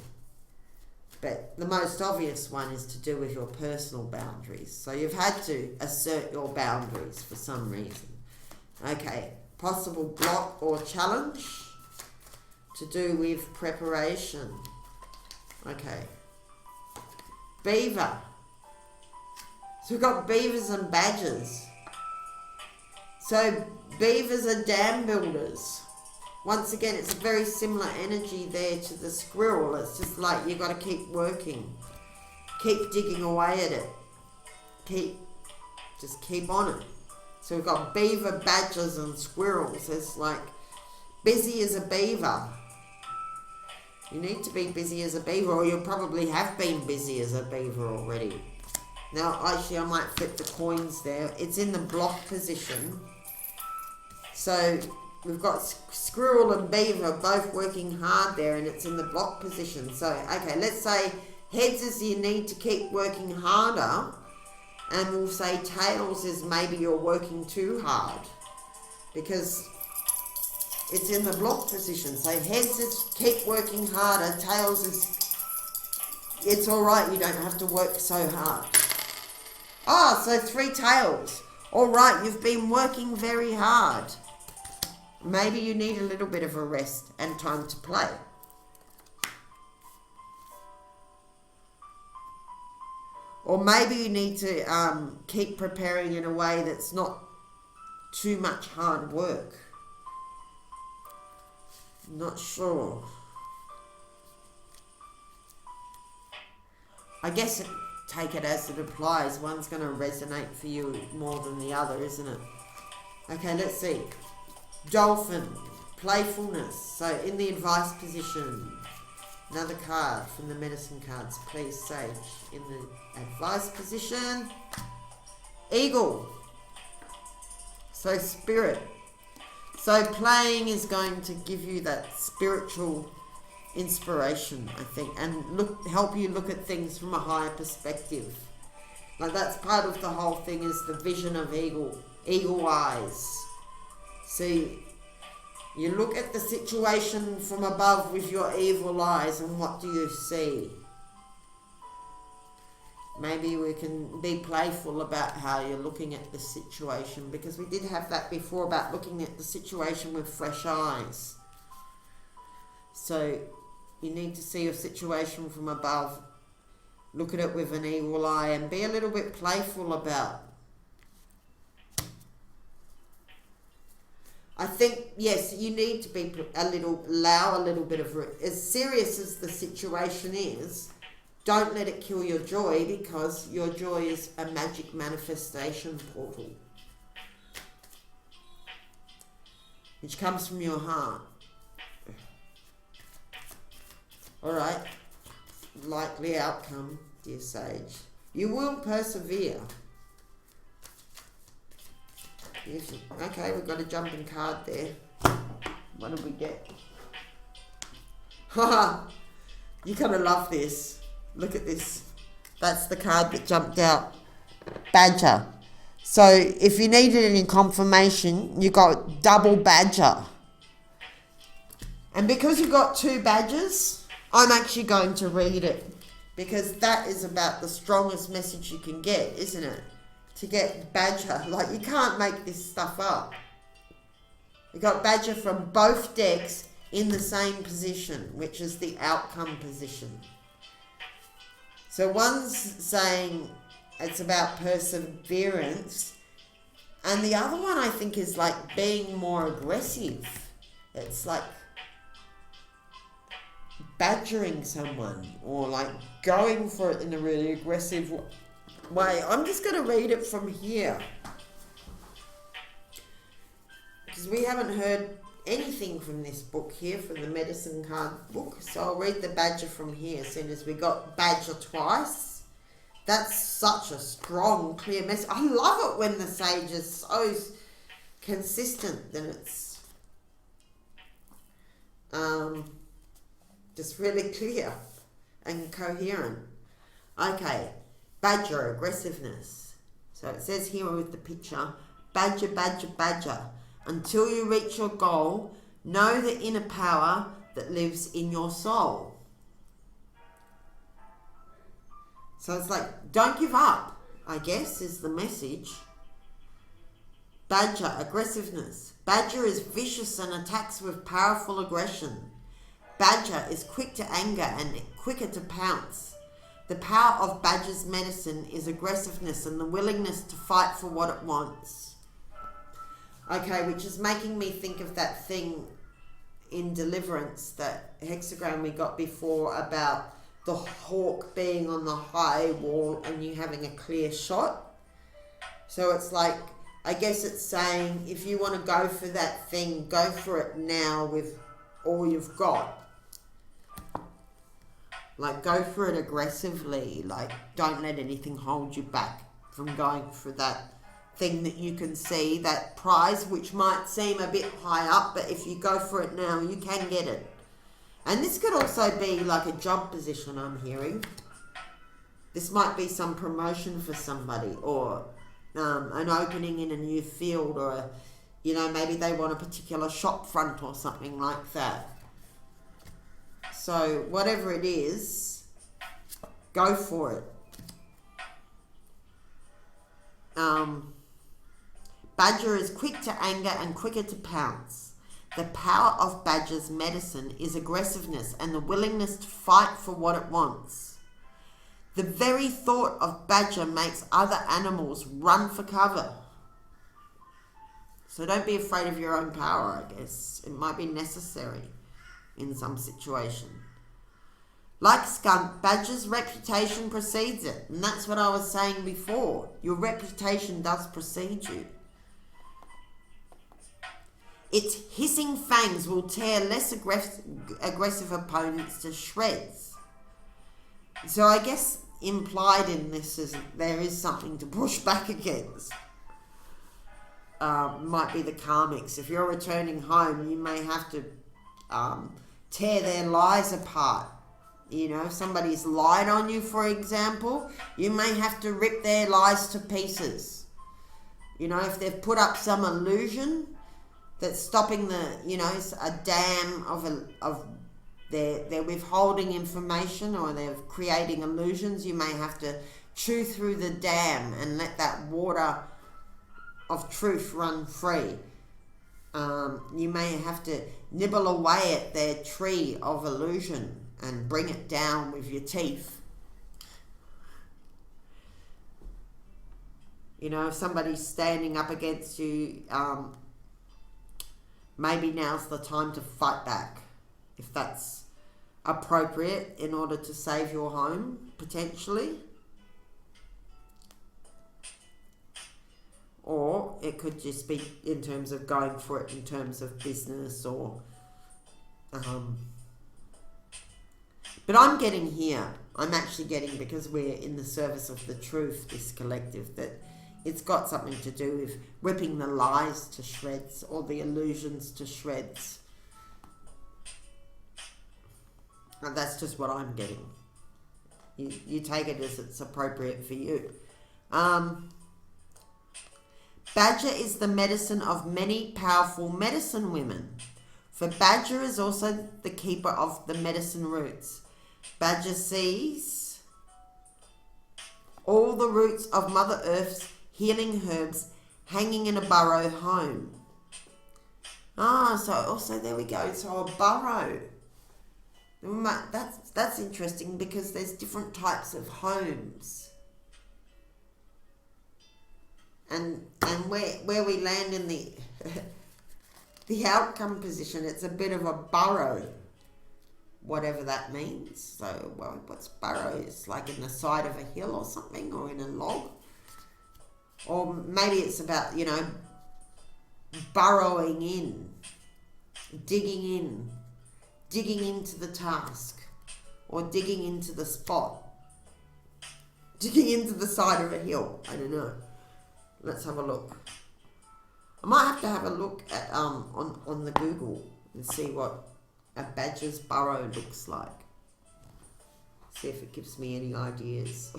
But the most obvious one is to do with your personal boundaries. So you've had to assert your boundaries for some reason. Okay, possible block or challenge to do with preparation. Okay. Beaver. So we've got beavers and badgers. So beavers are dam builders. Once again, it's a very similar energy there to the squirrel. It's just like you've got to keep working. Keep digging away at it. Just keep on it. So we've got beaver, badgers and squirrels. It's like busy as a beaver. You need to be busy as a beaver, or you probably have been busy as a beaver already. Now, actually, I might flip the coins there. It's in the block position. So we've got squirrel and beaver both working hard there, and it's in the block position. So, okay, let's say heads is you need to keep working harder, and we'll say tails is maybe you're working too hard, because it's in the block position. So heads is keep working harder, tails is it's alright, you don't have to work so hard. Ah, so 3 tails. Alright, you've been working very hard. Maybe you need a little bit of a rest and time to play. Or maybe you need to keep preparing in a way that's not too much hard work. Not sure. I guess take it as it applies. One's going to resonate for you more than the other, isn't it? Okay, let's see. Dolphin, playfulness. So in the advice position, another card from the medicine cards, please, Sage. In the advice position, eagle. So spirit. So playing is going to give you that spiritual inspiration, I think, and help you look at things from a higher perspective. Like that's part of the whole thing, is the vision of eagle eyes. See, you look at the situation from above with your evil eyes, and what do you see? Maybe we can be playful about how you're looking at the situation, because we did have that before about looking at the situation with fresh eyes. So you need to see your situation from above, look at it with an eagle eye, and be a little bit playful about. I think, yes, you need to be allow a little bit of, as serious as the situation is, don't let it kill your joy, because your joy is a magic manifestation portal, which comes from your heart. Alright, likely outcome, dear Sage. You will persevere. Okay, we've got a jumping card there. What did we get? Haha, you're going to love this. Look at this. That's the card that jumped out. Badger. So if you needed any confirmation, you got double badger. And because you got 2 badgers, I'm actually going to read it, because that is about the strongest message you can get, isn't it? To get badger. Like, you can't make this stuff up. You got badger from both decks in the same position, which is the outcome position. So one's saying it's about perseverance, and the other one I think is like being more aggressive. It's like badgering someone, or like going for it in a really aggressive way. I'm just going to read it from here, because we haven't heard anything from this book here, from the medicine card book. So I'll read the badger from here as soon as we got badger twice. That's such a strong, clear message. I love it when the sage is so consistent. Then it's Just really clear and coherent. Okay, badger, aggressiveness. So it says here with the picture, badger, badger, badger. Until you reach your goal, know the inner power that lives in your soul. So it's like, don't give up, I guess, is the message. Badger, aggressiveness. Badger is vicious and attacks with powerful aggression. Badger is quick to anger and quicker to pounce. The power of badger's medicine is aggressiveness and the willingness to fight for what it wants. Okay, which is making me think of that thing in Deliverance, that hexagram we got before about the hawk being on the high wall and you having a clear shot. So it's like, I guess it's saying, if you want to go for that thing, go for it now with all you've got. Like, go for it aggressively. Like, don't let anything hold you back from going for that thing that you can see, that prize, which might seem a bit high up, but if you go for it now, you can get it. And this could also be like a job position, I'm hearing. This might be some promotion for somebody, or an opening in a new field, or maybe they want a particular shop front or something like that. So whatever it is, go for it. Badger is quick to anger and quicker to pounce. The power of badger's medicine is aggressiveness and the willingness to fight for what it wants. The very thought of badger makes other animals run for cover. So don't be afraid of your own power, I guess. It might be necessary in some situation. Like skunk, badger's reputation precedes it. And that's what I was saying before. Your reputation does precede you. Its hissing fangs will tear less aggressive opponents to shreds. So I guess implied in this is there is something to push back against. Might be the karmics. If you're returning home, you may have to tear their lies apart. If somebody's lied on you, for example, you may have to rip their lies to pieces. If they've put up some illusion that's stopping a dam of they're withholding information, or they're creating illusions, you may have to chew through the dam and let that water of truth run free. You may have to nibble away at their tree of illusion and bring it down with your teeth. If somebody's standing up against you, maybe now's the time to fight back, if that's appropriate, in order to save your home, potentially. Or it could just be in terms of going for it in terms of business, or but I'm getting here, I'm actually getting, because we're in the service of the truth, this collective, that it's got something to do with ripping the lies to shreds, or the illusions to shreds. And that's just what I'm getting. You take it as it's appropriate for you. Badger is the medicine of many powerful medicine women. For Badger is also the keeper of the medicine roots. Badger sees all the roots of Mother Earth's healing herbs hanging in a burrow home. So also there we go. So a burrow. That's interesting, because there's different types of homes. And where we land in the the outcome position, it's a bit of a burrow, whatever that means. So, what's burrow? It's like in the side of a hill or something, or in a log. Or maybe it's about, burrowing in, digging into the task, or digging into the spot, digging into the side of a hill. I don't know. Let's have a look. I might have to have a look at on the Google and see what a badger's burrow looks like. See if it gives me any ideas.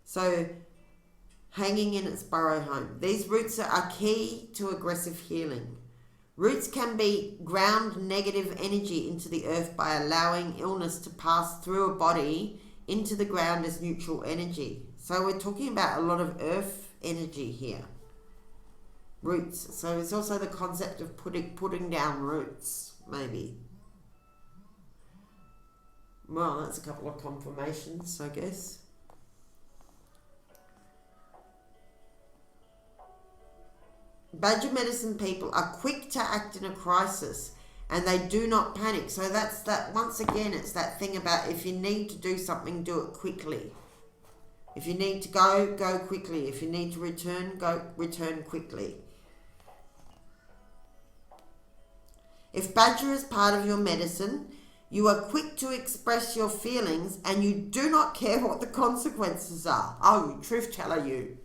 So, hanging in its burrow home. These roots are key to aggressive healing. Roots can ground negative energy into the earth by allowing illness to pass through a body into the ground as neutral energy. So we're talking about a lot of earth energy here. Roots. So it's also the concept of putting down roots, maybe. Well, that's a couple of confirmations, I guess. Badger medicine people are quick to act in a crisis and they do not panic. So that's that, once again, it's that thing about if you need to do something, do it quickly. If you need to go, go quickly. If you need to return, return quickly. If Badger is part of your medicine, you are quick to express your feelings and you do not care what the consequences are. Oh, truth teller you.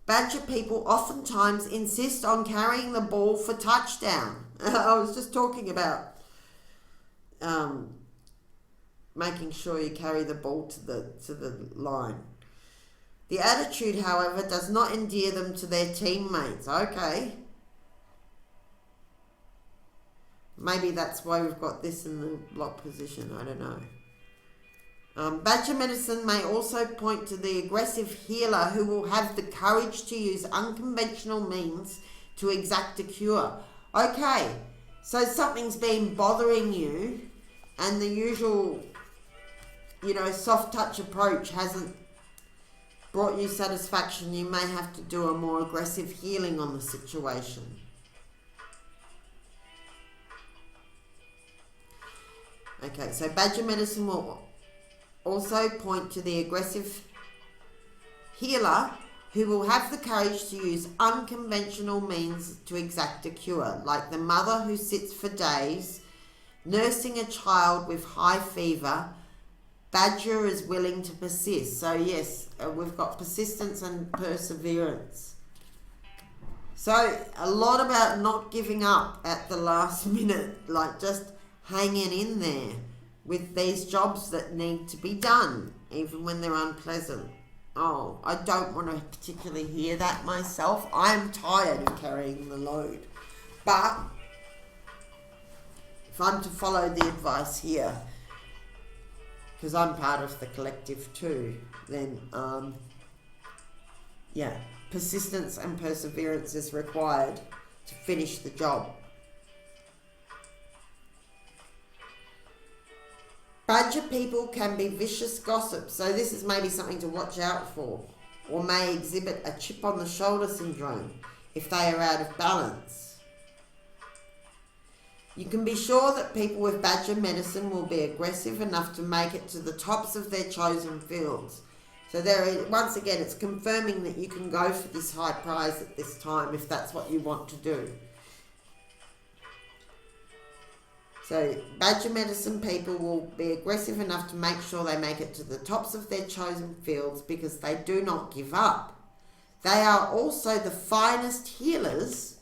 Badger people oftentimes insist on carrying the ball for touchdown. I was just talking about making sure you carry the ball to the line. The attitude, however, does not endear them to their teammates. Okay. Maybe that's why we've got this in the block position. I don't know. Badger medicine may also point to the aggressive healer who will have the courage to use unconventional means to exact a cure. Okay, so something's been bothering you and the usual, soft touch approach hasn't brought you satisfaction. You may have to do a more aggressive healing on the situation. Okay, so Badger medicine will also point to the aggressive healer who will have the courage to use unconventional means to exact a cure, like the mother who sits for days nursing a child with high fever. Badger is willing to persist. So yes, we've got persistence and perseverance. So a lot about not giving up at the last minute, like just hanging in there with these jobs that need to be done, even when they're unpleasant. Oh, I don't want to particularly hear that myself. I'm tired of carrying the load. But if I'm to follow the advice here, because I'm part of the collective too, then persistence and perseverance is required to finish the job. Badger people can be vicious gossips, so this is maybe something to watch out for, or may exhibit a chip on the shoulder syndrome if they are out of balance. You can be sure that people with Badger medicine will be aggressive enough to make it to the tops of their chosen fields. So once again, it's confirming that you can go for this high prize at this time if that's what you want to do. So Badger medicine people will be aggressive enough to make sure they make it to the tops of their chosen fields because they do not give up. They are also the finest healers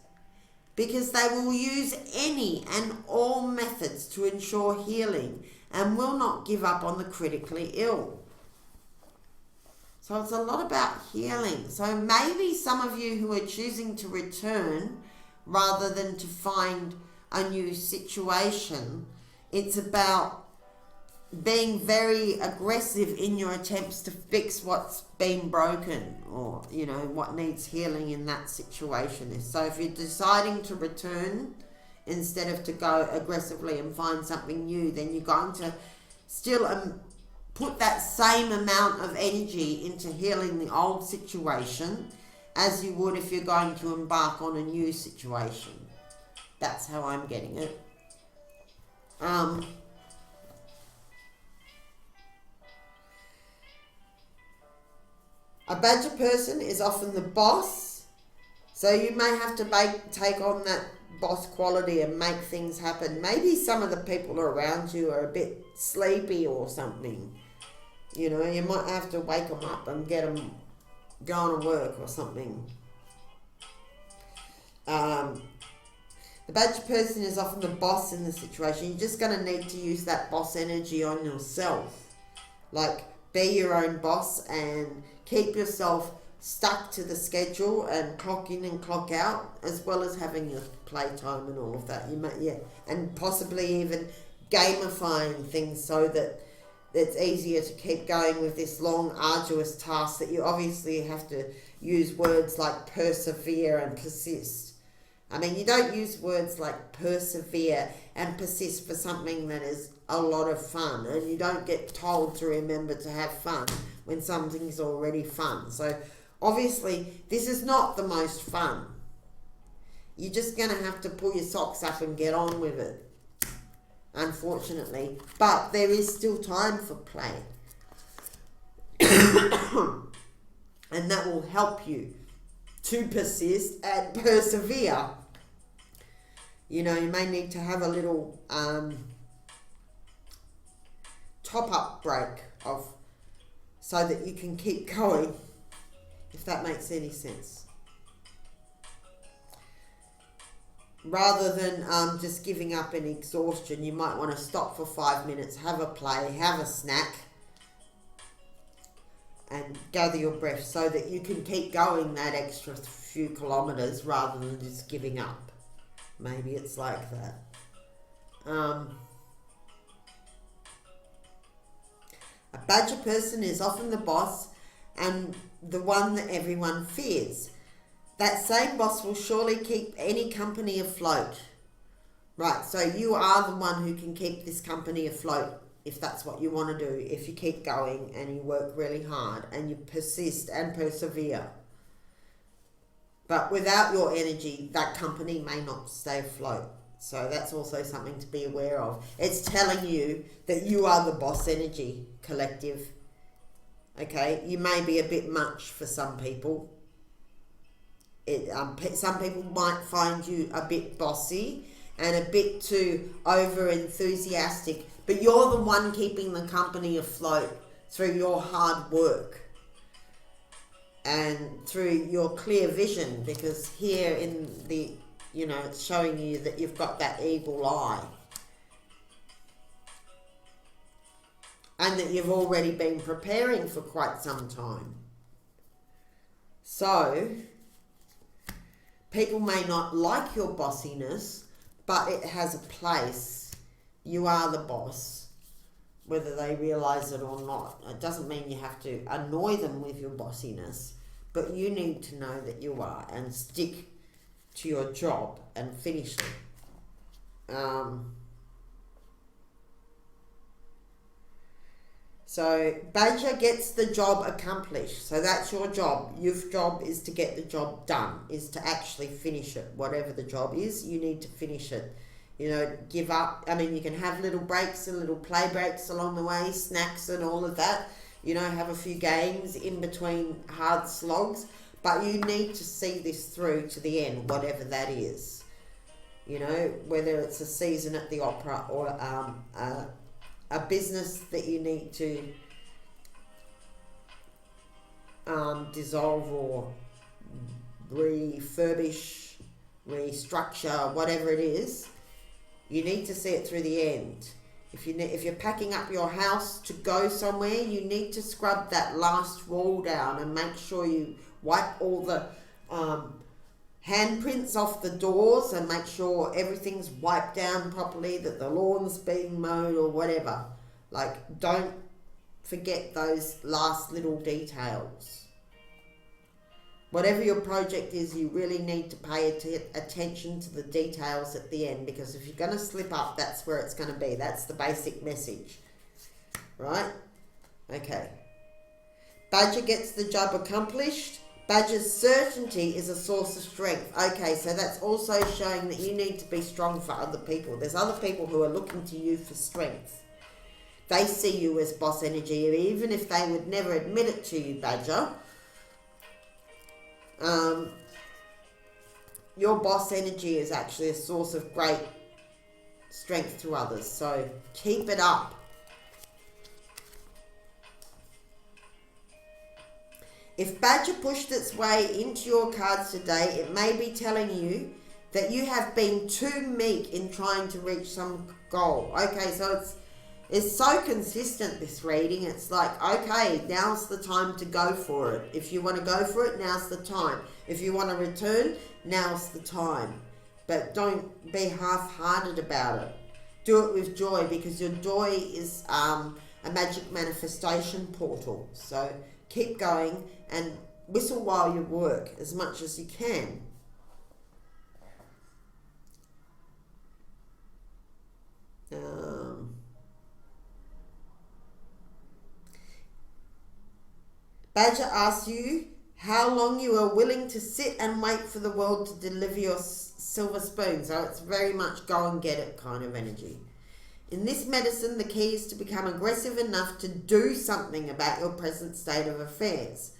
because they will use any and all methods to ensure healing and will not give up on the critically ill. So it's a lot about healing. So maybe some of you who are choosing to return rather than to find a new situation, it's about being very aggressive in your attempts to fix what's been broken or what needs healing in that situation. So if you're deciding to return instead of to go aggressively and find something new, then you're going to still put that same amount of energy into healing the old situation as you would if you're going to embark on a new situation. That's how I'm getting it. A Badger person is often the boss, so you may have to take on that boss quality and make things happen. Maybe some of the people around you are a bit sleepy or something. You might have to wake them up and get them going to work or something. The Badger person is often the boss in the situation. You're just going to need to use that boss energy on yourself. Like, be your own boss and keep yourself stuck to the schedule and clock in and clock out, as well as having your playtime and all of that. And possibly even gamifying things so that it's easier to keep going with this long, arduous task that you obviously have to use words like persevere and persist. I mean, you don't use words like persevere and persist for something that is a lot of fun, and you don't get told to remember to have fun when something's already fun. So obviously this is not the most fun. You're just going to have to pull your socks up and get on with it, unfortunately. But there is still time for play. And that will help you to persist and persevere. You know, you may need to have a little top-up break so that you can keep going, if that makes any sense. Rather than just giving up in exhaustion, you might want to stop for 5 minutes, have a play, have a snack, and gather your breath so that you can keep going that extra few kilometers rather than just giving up. Maybe it's like that. A Badger person is often the boss and the one that everyone fears. That same boss will surely keep any company afloat. Right, so you are the one who can keep this company afloat if that's what you want to do, if you keep going and you work really hard and you persist and persevere. But without your energy, that company may not stay afloat. So that's also something to be aware of. It's telling you that you are the boss energy collective. Okay, you may be a bit much for some people. Some people might find you a bit bossy and a bit too over enthusiastic, but you're the one keeping the company afloat through your hard work and through your clear vision, because here in the, it's showing you that you've got that eagle eye and that you've already been preparing for quite some time. So people may not like your bossiness, but it has a place. You are the boss, whether they realise it or not. It doesn't mean you have to annoy them with your bossiness, but you need to know that you are and stick to your job and finish it. So Badger gets the job accomplished. So that's your job. Your job is to get the job done, is to actually finish it. Whatever the job is, you need to finish it. Give up. I mean, you can have little breaks and little play breaks along the way, snacks and all of that. Have a few games in between hard slogs. But you need to see this through to the end, whatever that is. Whether it's a season at the opera or a business that you need to dissolve or refurbish, restructure, whatever it is, you need to see it through the end. If you're packing up your house to go somewhere, you need to scrub that last wall down and make sure you wipe all the handprints off the doors and make sure everything's wiped down properly, that the lawn's being mowed or whatever. Like, don't forget those last little details. Whatever your project is, you really need to pay attention to the details at the end, because if you're going to slip up, that's where it's going to be. That's the basic message. Right? Okay. Badger gets the job accomplished. Badger's certainty is a source of strength. Okay, so that's also showing that you need to be strong for other people. There's other people who are looking to you for strength. They see you as boss energy, even if they would never admit it to you, Badger. Your boss energy is actually a source of great strength to others. So keep it up. If Badger pushed its way into your cards today, it may be telling you that you have been too meek in trying to reach some goal. Okay, so it's so consistent, this reading. It's like, okay, now's the time to go for it. If you want to go for it, now's the time. If you want to return, now's the time. But don't be half-hearted about it. Do it with joy, because your joy is a magic manifestation portal. So keep going and whistle while you work as much as you can. Badger asks you how long you are willing to sit and wait for the world to deliver your silver spoon. So it's very much go and get it kind of energy. In this medicine, the key is to become aggressive enough to do something about your present state of affairs.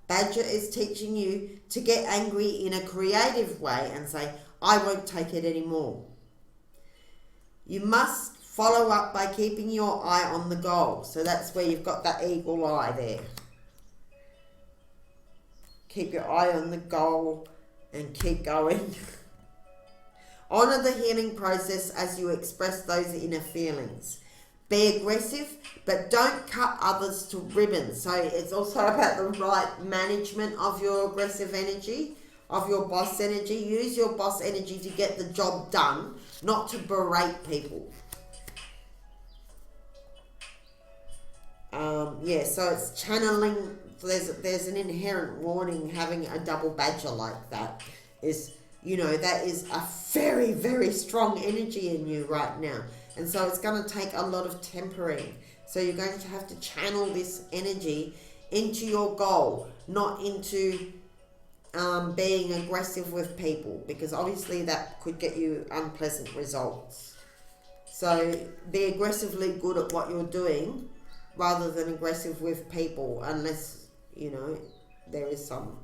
Badger is teaching you to get angry in a creative way and say, I won't take it anymore. You must follow up by keeping your eye on the goal. So that's where you've got that eagle eye there. Keep your eye on the goal and keep going. Honor the healing process as you express those inner feelings. Be aggressive, but don't cut others to ribbons. So it's also about the right management of your aggressive energy, of your boss energy. Use your boss energy to get the job done, not to berate people. So it's channeling. There's an inherent warning having a double badger like that. That is a very, very strong energy in you right now. And so it's going to take a lot of tempering. So you're going to have to channel this energy into your goal, not into being aggressive with people, because obviously that could get you unpleasant results. So be aggressively good at what you're doing rather than aggressive with people, unless, there is some,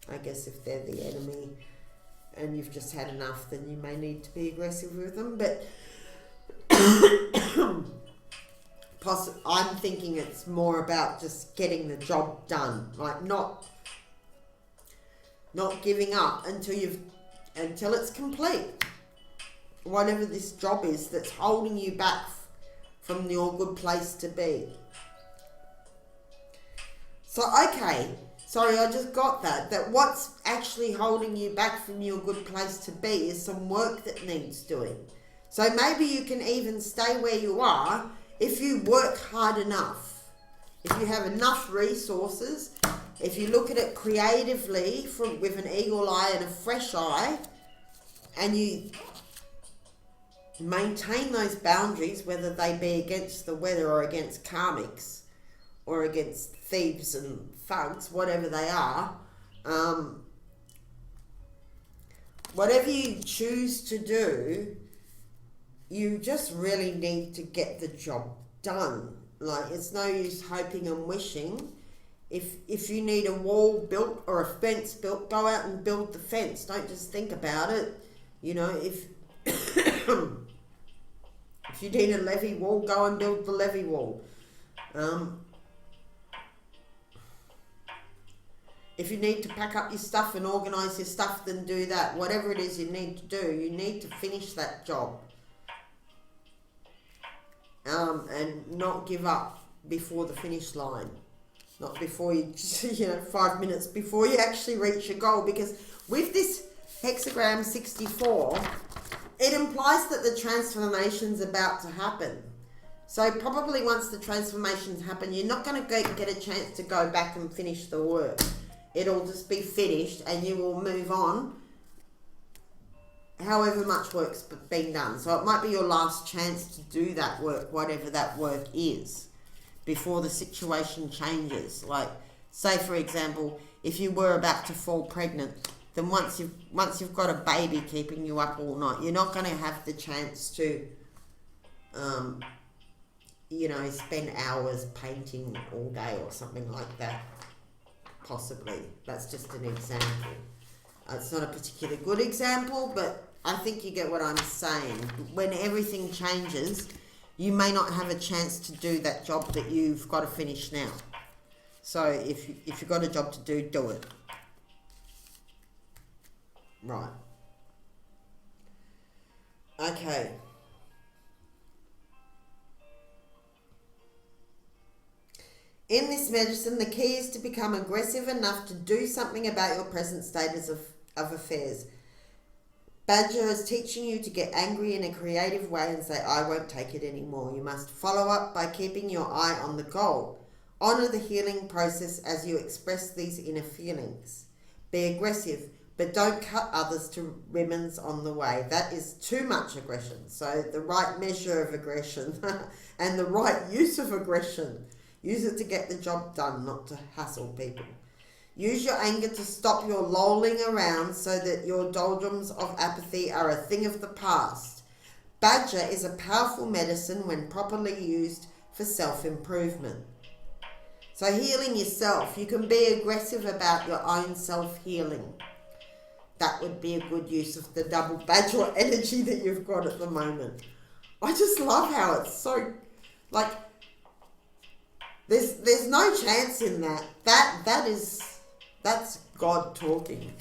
I guess if they're the enemy and you've just had enough, then you may need to be aggressive with them. But I'm thinking it's more about just getting the job done, like not giving up until it's complete. Whatever this job is that's holding you back from your good place to be. So, okay, sorry, I just got that what's actually holding you back from your good place to be is some work that needs doing. So maybe you can even stay where you are if you work hard enough. If you have enough resources, if you look at it creatively with an eagle eye and a fresh eye, and you maintain those boundaries, whether they be against the weather or against karmics or against thieves and thugs, whatever they are, whatever you choose to do, you just really need to get the job done. Like, it's no use hoping and wishing. If you need a wall built or a fence built, go out and build the fence. Don't just think about it. If if you need a levee wall, go and build the levee wall. If you need to pack up your stuff and organise your stuff, then do that. Whatever it is you need to do, you need to finish that job. And not give up before the finish line. Not before 5 minutes before you actually reach your goal. Because with this hexagram 64, it implies that the transformation's about to happen. So probably once the transformations happen, you're not going to get a chance to go back and finish the work. It'll just be finished and you will move on however much work's been done. So it might be your last chance to do that work, whatever that work is, before the situation changes. Like, say for example, if you were about to fall pregnant, then once you've got a baby keeping you up all night, you're not going to have the chance to spend hours painting all day or something like that. Possibly. That's just an example. It's not a particularly good example, but I think you get what I'm saying. When everything changes, you may not have a chance to do that job that you've got to finish now. So if you've got a job to do, do it. Right. Okay. In this medicine, the key is to become aggressive enough to do something about your present status of affairs. Badger is teaching you to get angry in a creative way and say, I won't take it anymore. You must follow up by keeping your eye on the goal. Honor the healing process as you express these inner feelings. Be aggressive, but don't cut others to ribbons on the way. That is too much aggression. So the right measure of aggression and the right use of aggression. Use it to get the job done, not to hassle people. Use your anger to stop your lolling around so that your doldrums of apathy are a thing of the past. Badger is a powerful medicine when properly used for self-improvement. So healing yourself, you can be aggressive about your own self-healing. That would be a good use of the double badger energy that you've got at the moment. I just love how it's so, like, there's no chance in that. That's God talking.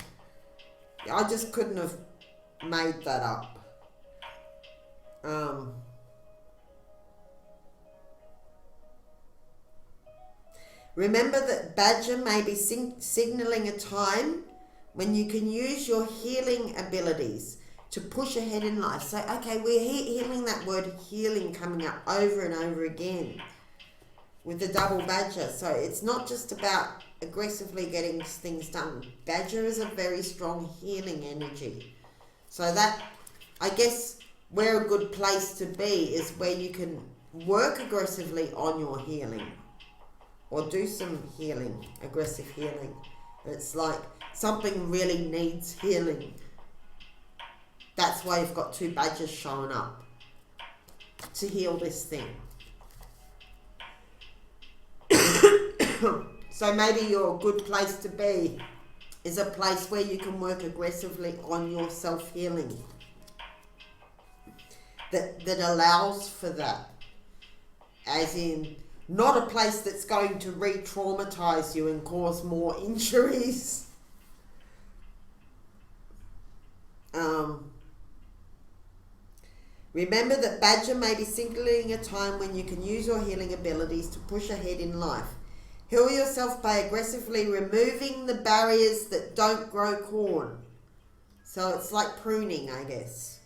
I just couldn't have made that up. Remember that Badger may be signaling a time when you can use your healing abilities to push ahead in life. So, okay, we're hearing that word healing coming up over and over again with the double Badger. So it's not just about aggressively getting things done. Badger is a very strong healing energy. So that, I guess, where a good place to be is where you can work aggressively on your healing or do some healing, aggressive healing. It's like something really needs healing. That's why you've got two badgers showing up to heal this thing. So maybe your good place to be is a place where you can work aggressively on your self-healing. That allows for that. As in, not a place that's going to re-traumatize you and cause more injuries. Remember that Badger may be signaling a time when you can use your healing abilities to push ahead in life. Heal yourself by aggressively removing the barriers that don't grow corn. So it's like pruning, I guess.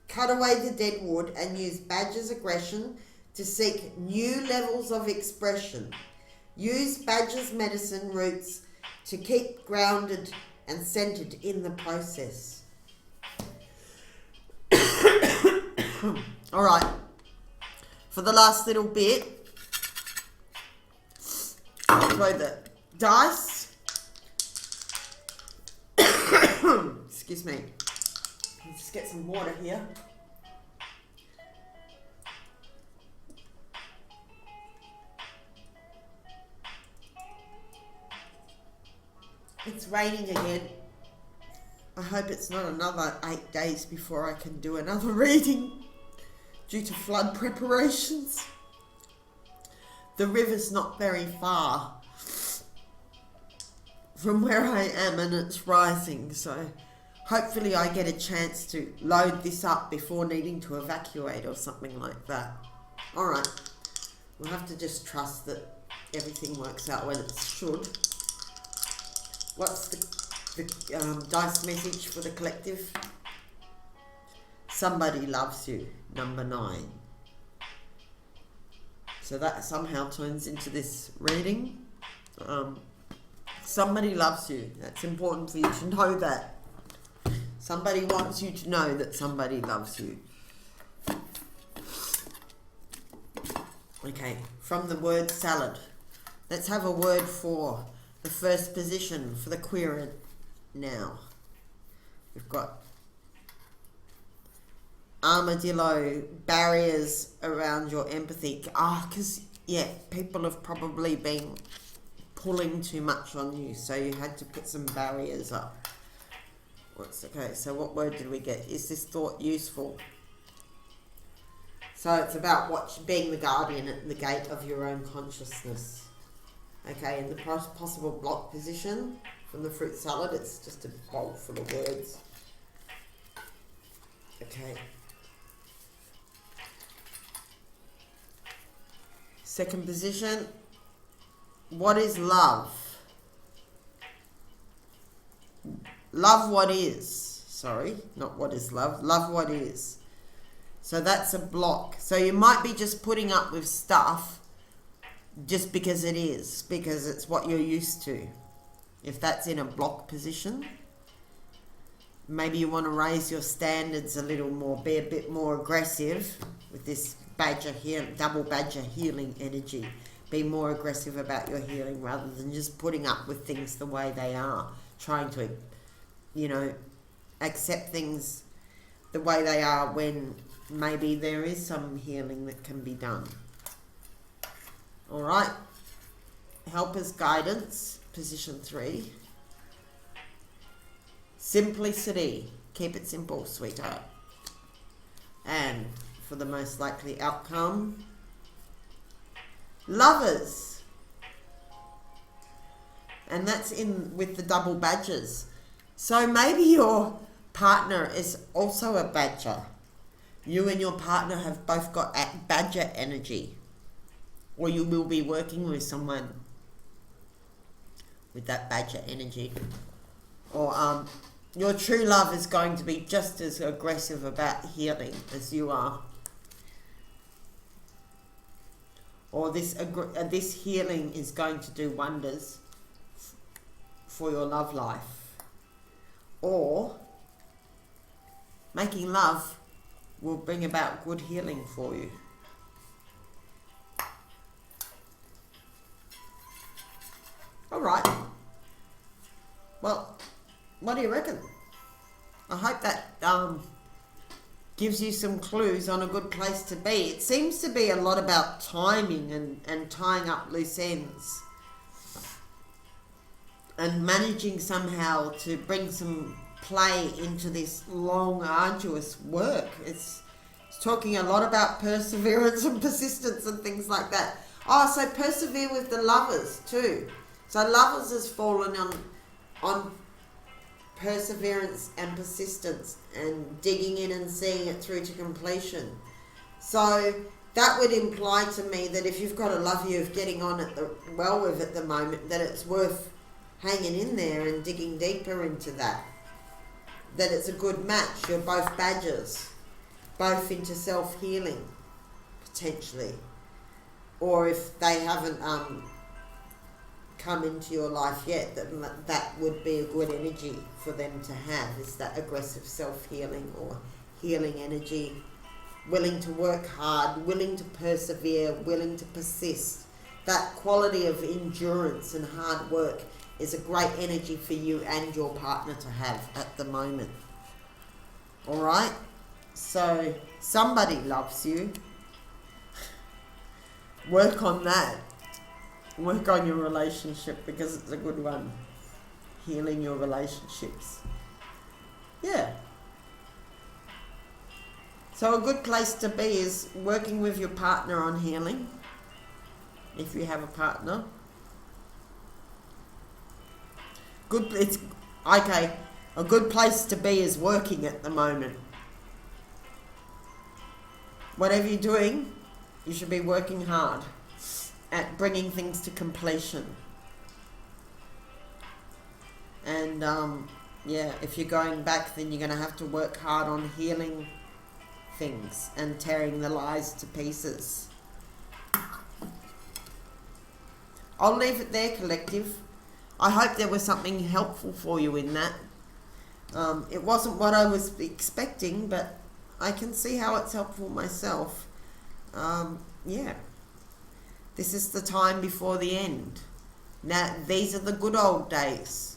Cut away the dead wood and use Badger's aggression to seek new levels of expression. Use Badger's medicine roots to keep grounded and centered in the process. All right. For the last little bit, I'll throw the dice. Excuse me. Let's just get some water here. It's raining again. I hope it's not another 8 days before I can do another reading due to flood preparations. The river's not very far from where I am and it's rising, so hopefully I get a chance to load this up before needing to evacuate or something like that. Alright, we'll have to just trust that everything works out when it should. What's the dice message for the collective? Somebody loves you, number 9. So that somehow turns into this reading. Somebody loves you. That's important for you to know that. Somebody wants you to know that somebody loves you. Okay, from the word salad. Let's have a word for the first position for the queer now. We've got armadillo, barriers around your empathy. Because, people have probably been pulling too much on you, so you had to put some barriers up. Okay, so what word did we get? Is this thought useful? So it's about being the guardian at the gate of your own consciousness. Okay, in the possible block position from the fruit salad, it's just a bowl full of words. Okay. Second position, what is love? Love what is. Sorry, not what is love. Love what is. So that's a block. So you might be just putting up with stuff just because it is, because it's what you're used to. If that's in a block position, maybe you want to raise your standards a little more, be a bit more aggressive with this double badger healing energy. Be more aggressive about your healing rather than just putting up with things the way they are. Trying to, accept things the way they are when maybe there is some healing that can be done. All right. Helper's guidance, position 3. Simplicity. Keep it simple, sweetheart. And for the most likely outcome, lovers. And that's in with the double badgers. So maybe your partner is also a badger. You and your partner have both got badger energy. Or you will be working with someone with that badger energy. Or your true love is going to be just as aggressive about healing as you are. Or this healing is going to do wonders for your love life. Or making love will bring about good healing for you. All right. Well, what do you reckon? I hope that gives you some clues on a good place to be. It seems to be a lot about timing and tying up loose ends. And managing somehow to bring some play into this long, arduous work. It's talking a lot about perseverance and persistence and things like that. Oh, so persevere with the lovers too. So lovers has fallen on perseverance and persistence and digging in and seeing it through to completion. So that would imply to me that if you've got a love you're getting on well with at the moment, that it's worth hanging in there and digging deeper into that. That it's a good match. You're both badgers, both into self-healing, potentially. Or if they haven't come into your life yet, that would be a good energy for them to have, is that aggressive self-healing or healing energy. Willing to work hard, willing to persevere, willing to persist. That quality of endurance and hard work is a great energy for you and your partner to have at the moment. All right? So somebody loves you. Work on that. Work on your relationship because it's a good one. Healing your relationships. Yeah. So a good place to be is working with your partner on healing, if you have a partner. A good place to be is working at the moment. Whatever you're doing, you should be working hard at bringing things to completion. And if you're going back, then you're going to have to work hard on healing things and tearing the lies to pieces. I'll leave it there, collective. I hope there was something helpful for you in that. It wasn't what I was expecting, but I can see how it's helpful myself. This is the time before the end. Now, these are the good old days.